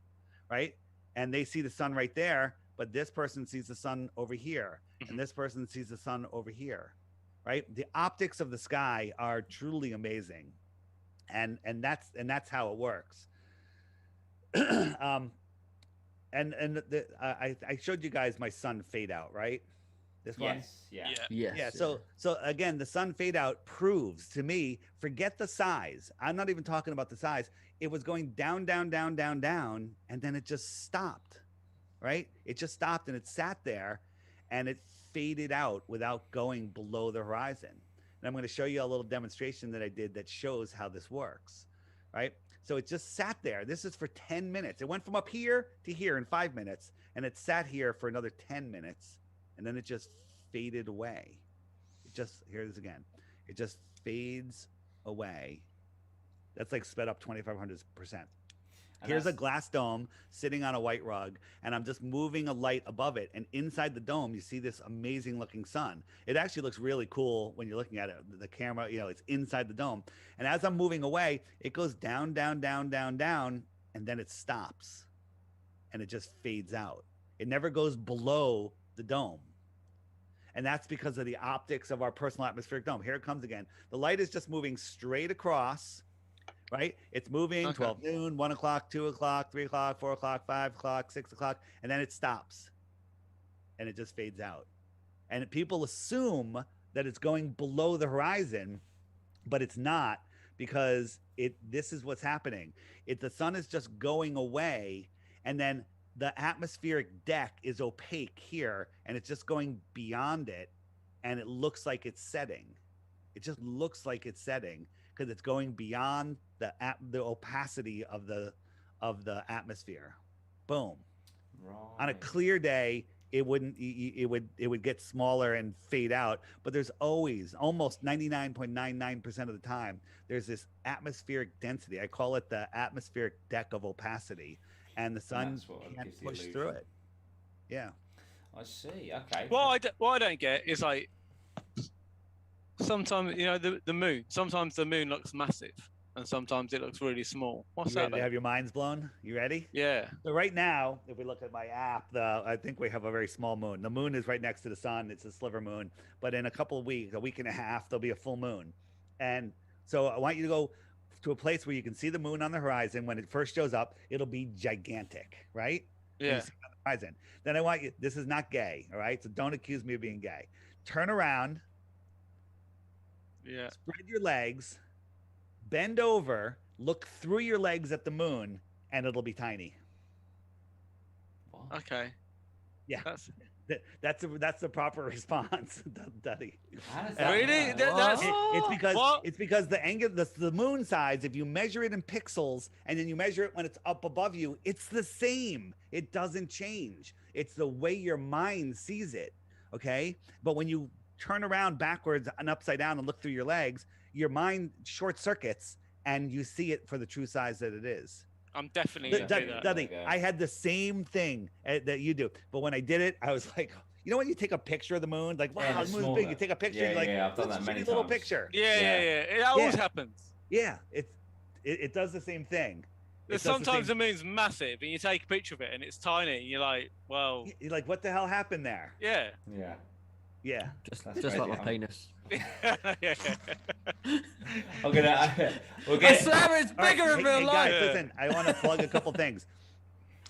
right? And they see the sun right there, but this person sees the sun over here, and this person sees the sun over here, right? The optics of the sky are truly amazing, and that's how it works. I showed you guys my sun fade out, right? This one? Yes. Yeah. So again, the sun fade out proves to me, forget the size. I'm not even talking about the size. It was going down, down, down, down, down, and then it just stopped, right? It just stopped and it sat there and it faded out without going below the horizon. And I'm going to show you a little demonstration that I did that shows how this works, right? So it just sat there. This is for 10 minutes. It went from up here to here in 5 minutes, and it sat here for another 10 minutes, and then it just faded away. Here it is again. It just fades away. That's like sped up 2,500%. Here's a glass dome sitting on a white rug, and I'm just moving a light above it. And inside the dome, you see this amazing looking sun. It actually looks really cool when you're looking at it. The camera, it's inside the dome. And as I'm moving away, it goes down, down, down, down, down, and then it stops. And it just fades out. It never goes below the dome. And that's because of the optics of our personal atmospheric dome. Here it comes again. The light is just moving straight across. Right? It's moving 12 noon, 1 o'clock, 2 o'clock, 3 o'clock, 4 o'clock, 5 o'clock, 6 o'clock, and then it stops and it just fades out. And people assume that it's going below the horizon, but it's not, because this is what's happening. The sun is just going away, and then the atmospheric deck is opaque here, and it's just going beyond it, and it looks like it's setting. It just looks like it's setting, because it's going beyond the opacity of the atmosphere. Boom. Right. On a clear day, it would get smaller and fade out, but there's always, almost 99.99% of the time, there's this atmospheric density. I call it the atmospheric deck of opacity, and the sun can't push through it. Yeah. I see. Okay. What I don't get is, like, sometimes, the moon. Sometimes the moon looks massive, and sometimes it looks really small. What's that? You ready to have your minds blown? You ready? Yeah. So right now, if we look at my app, I think we have a very small moon. The moon is right next to the sun. It's a sliver moon. But in a couple of weeks, a week and a half, there'll be a full moon. And so I want you to go to a place where you can see the moon on the horizon. When it first shows up, it'll be gigantic, right? Yeah. You see it on the horizon. Then I want you, this is not gay, all right? So don't accuse me of being gay. Turn around. Yeah. Spread your legs, bend over, look through your legs at the moon, and it'll be tiny. Okay. Yeah. That's the proper response, Duddy. Really? It's because the moon size, if you measure it in pixels and then you measure it when it's up above you, it's the same. It doesn't change. It's the way your mind sees it. Okay. But when you turn around backwards and upside down and look through your legs, your mind short circuits and you see it for the true size that it is. I'm definitely Dudley, I had the same thing that you do, but when I did it, I was like, when you take a picture of the moon, like, wow, the moon's big. You take a picture, you're like, I've done that many times. Little picture. Yeah. It always happens. Yeah, it does the same thing. Sometimes the moon's massive, and you take a picture of it, and it's tiny. And you're like, well, you're like, what the hell happened there? Yeah. Yeah. Just like my penis. We'll get. I swear it's bigger in real life. Guys, listen, I want to plug a couple things.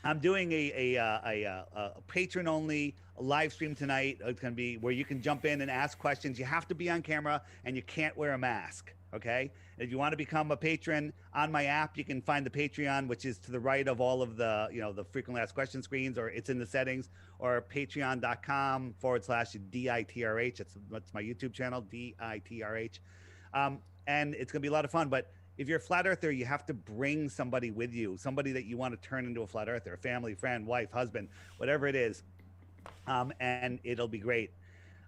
I'm doing a patron only live stream tonight. It's going to be where you can jump in and ask questions. You have to be on camera and you can't wear a mask. Okay. If you want to become a patron on my app, you can find the Patreon, which is to the right of all of the, the frequently asked question screens, or it's in the settings, or patreon.com/DITRH. That's my YouTube channel, DITRH. And it's going to be a lot of fun. But if you're a flat earther, you have to bring somebody with you, somebody that you want to turn into a flat earther, a family, friend, wife, husband, whatever it is. And it'll be great.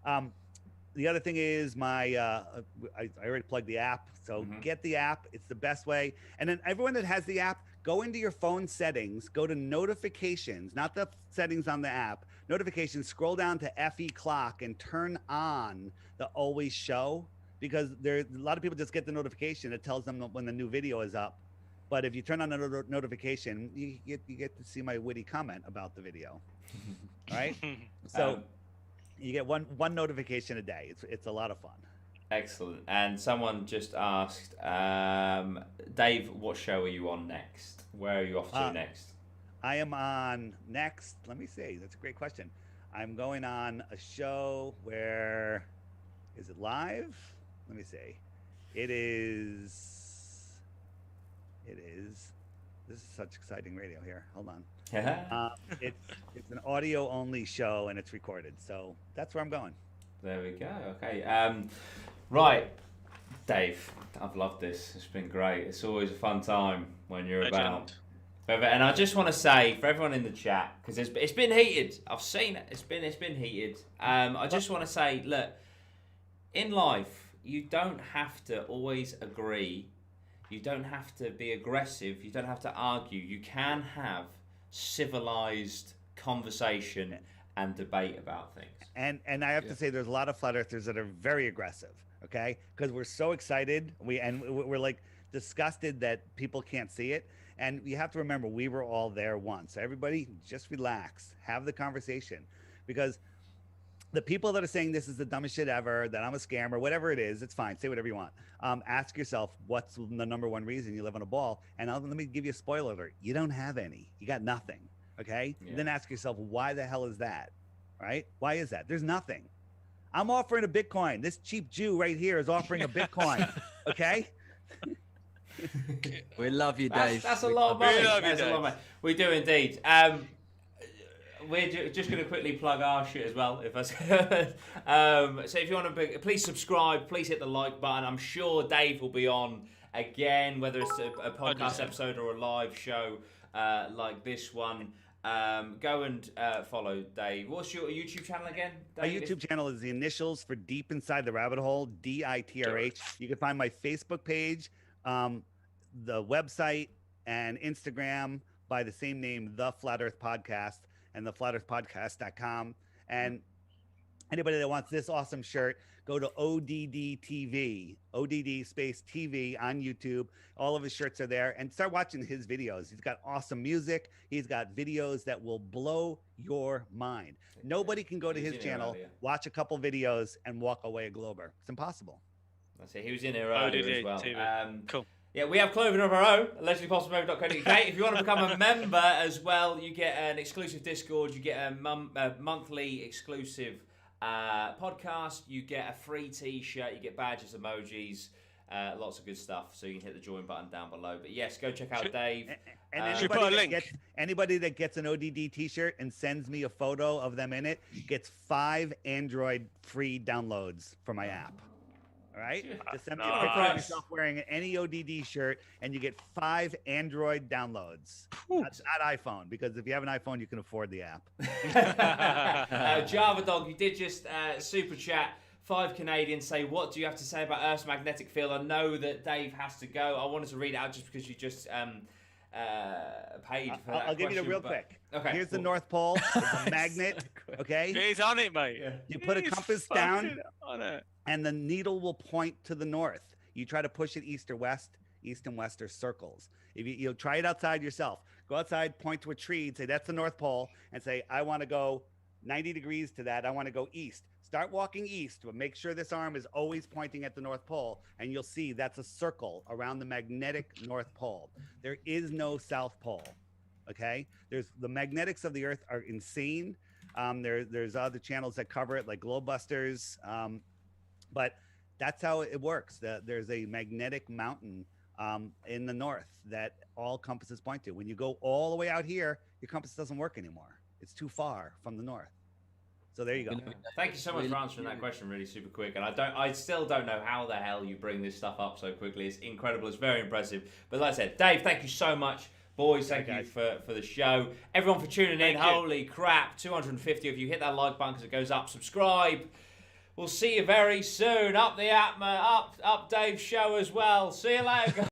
The other thing is I already plugged the app. So get the app. It's the best way. And then everyone that has the app, go into your phone settings, go to notifications, not the settings on the app, notifications, scroll down to FE clock and turn on the always show. Because a lot of people just get the notification. It tells them when the new video is up. But if you turn on the notification, you get to see my witty comment about the video. All right? So you get one notification a day. It's a lot of fun. Excellent. And someone just asked, Dave, what show are you on next? Where are you off to next? I am on next. Let me see. That's a great question. I'm going on a show where, is it live? Let me see. It is. This is such exciting radio here. Hold on. It's an audio only show and it's recorded. So that's where I'm going. There we go. Okay. Right, Dave. I've loved this. It's been great. It's always a fun time when you're about. And I just want to say for everyone in the chat, because it's been heated. I've seen it. It's been heated. I just want to say, look, in life, you don't have to always agree. You don't have to be aggressive. You don't have to argue. You can have civilized conversation and debate about things. And I have to say, there's a lot of flat earthers that are very aggressive. Okay, because we're so excited. We're like disgusted that people can't see it. And you have to remember, we were all there once. So everybody, just relax, have the conversation, because the people that are saying this is the dumbest shit ever, that I'm a scammer, whatever it is, it's fine. Say whatever you want. Ask yourself, what's the number one reason you live on a ball? And let me give you a spoiler alert. You don't have any. You got nothing. Okay? Yeah. Then ask yourself, why the hell is that? Right? Why is that? There's nothing. I'm offering a Bitcoin. This cheap Jew right here is offering a Bitcoin. Okay? We love you, Dave. That's a lot of money. That's a lot of money. We do indeed. We're just going to quickly plug our shit as well, if that's so if you want to, please subscribe, please hit the like button. I'm sure Dave will be on again, whether it's a podcast episode or a live show like this one. Go and follow Dave. What's your YouTube channel again, Dave? My YouTube channel is the initials for Deep Inside the Rabbit Hole, DITRH. You can find my Facebook page, the website, and Instagram by the same name, The Flat Earth Podcast, and theflatearthpodcast.com. And anybody that wants this awesome shirt, go to ODD TV, ODD space TV on YouTube. All of his shirts are there, and start watching his videos. He's got awesome music. He's got videos that will blow your mind. Nobody can go to his channel, watch a couple videos, and walk away a Glober. It's impossible. That's it. He was in here earlier as well. Cool. Yeah, we have clothing of our own, allegedlypossible.co.uk. If you want to become a member as well, you get an exclusive Discord, you get a monthly exclusive podcast, you get a free t-shirt, you get badges, emojis, lots of good stuff. So you can hit the join button down below. But yes, go check out Dave. And anybody that gets an ODD t-shirt and sends me a photo of them in it gets 5 Android free downloads for my app. All right, just send me a picture of yourself wearing any ODD shirt, and you get 5 Android downloads. Not iPhone, because if you have an iPhone, you can afford the app. Java Dog, you did just super chat 5 Canadians. Say, what do you have to say about Earth's magnetic field? I know that Dave has to go. I wanted to read it out just because you just paid for that. I'll give you the real quick. Okay. Here's the North Pole. It's a magnet. Okay. He's on it, mate. Yeah. You put a compass down on it, and the needle will point to the north. You try to push it east or west. East and west are circles. If you try it outside yourself, go outside, point to a tree, and say that's the North Pole, and say I want to go 90 degrees to that. I want to go east. Start walking east, but make sure this arm is always pointing at the North Pole, and you'll see that's a circle around the magnetic North Pole. There is no South Pole. Okay, there's the magnetics of the Earth are insane. There's other channels that cover it, like Globebusters, but that's how it works. There's a magnetic mountain in the north that all compasses point to. When you go all the way out here, your compass doesn't work anymore. It's too far from the north. So there you go. Thank you so much for answering that question really super quick. And I still don't know how the hell you bring this stuff up so quickly. It's incredible. It's very impressive. But like I said, Dave, thank you so much. Boys, thank you for the show. Everyone for tuning in. Holy crap, 250 of you. Hit that like button because it goes up. Subscribe. We'll see you very soon. Up the APMA, up Dave's show as well. See you later, guys.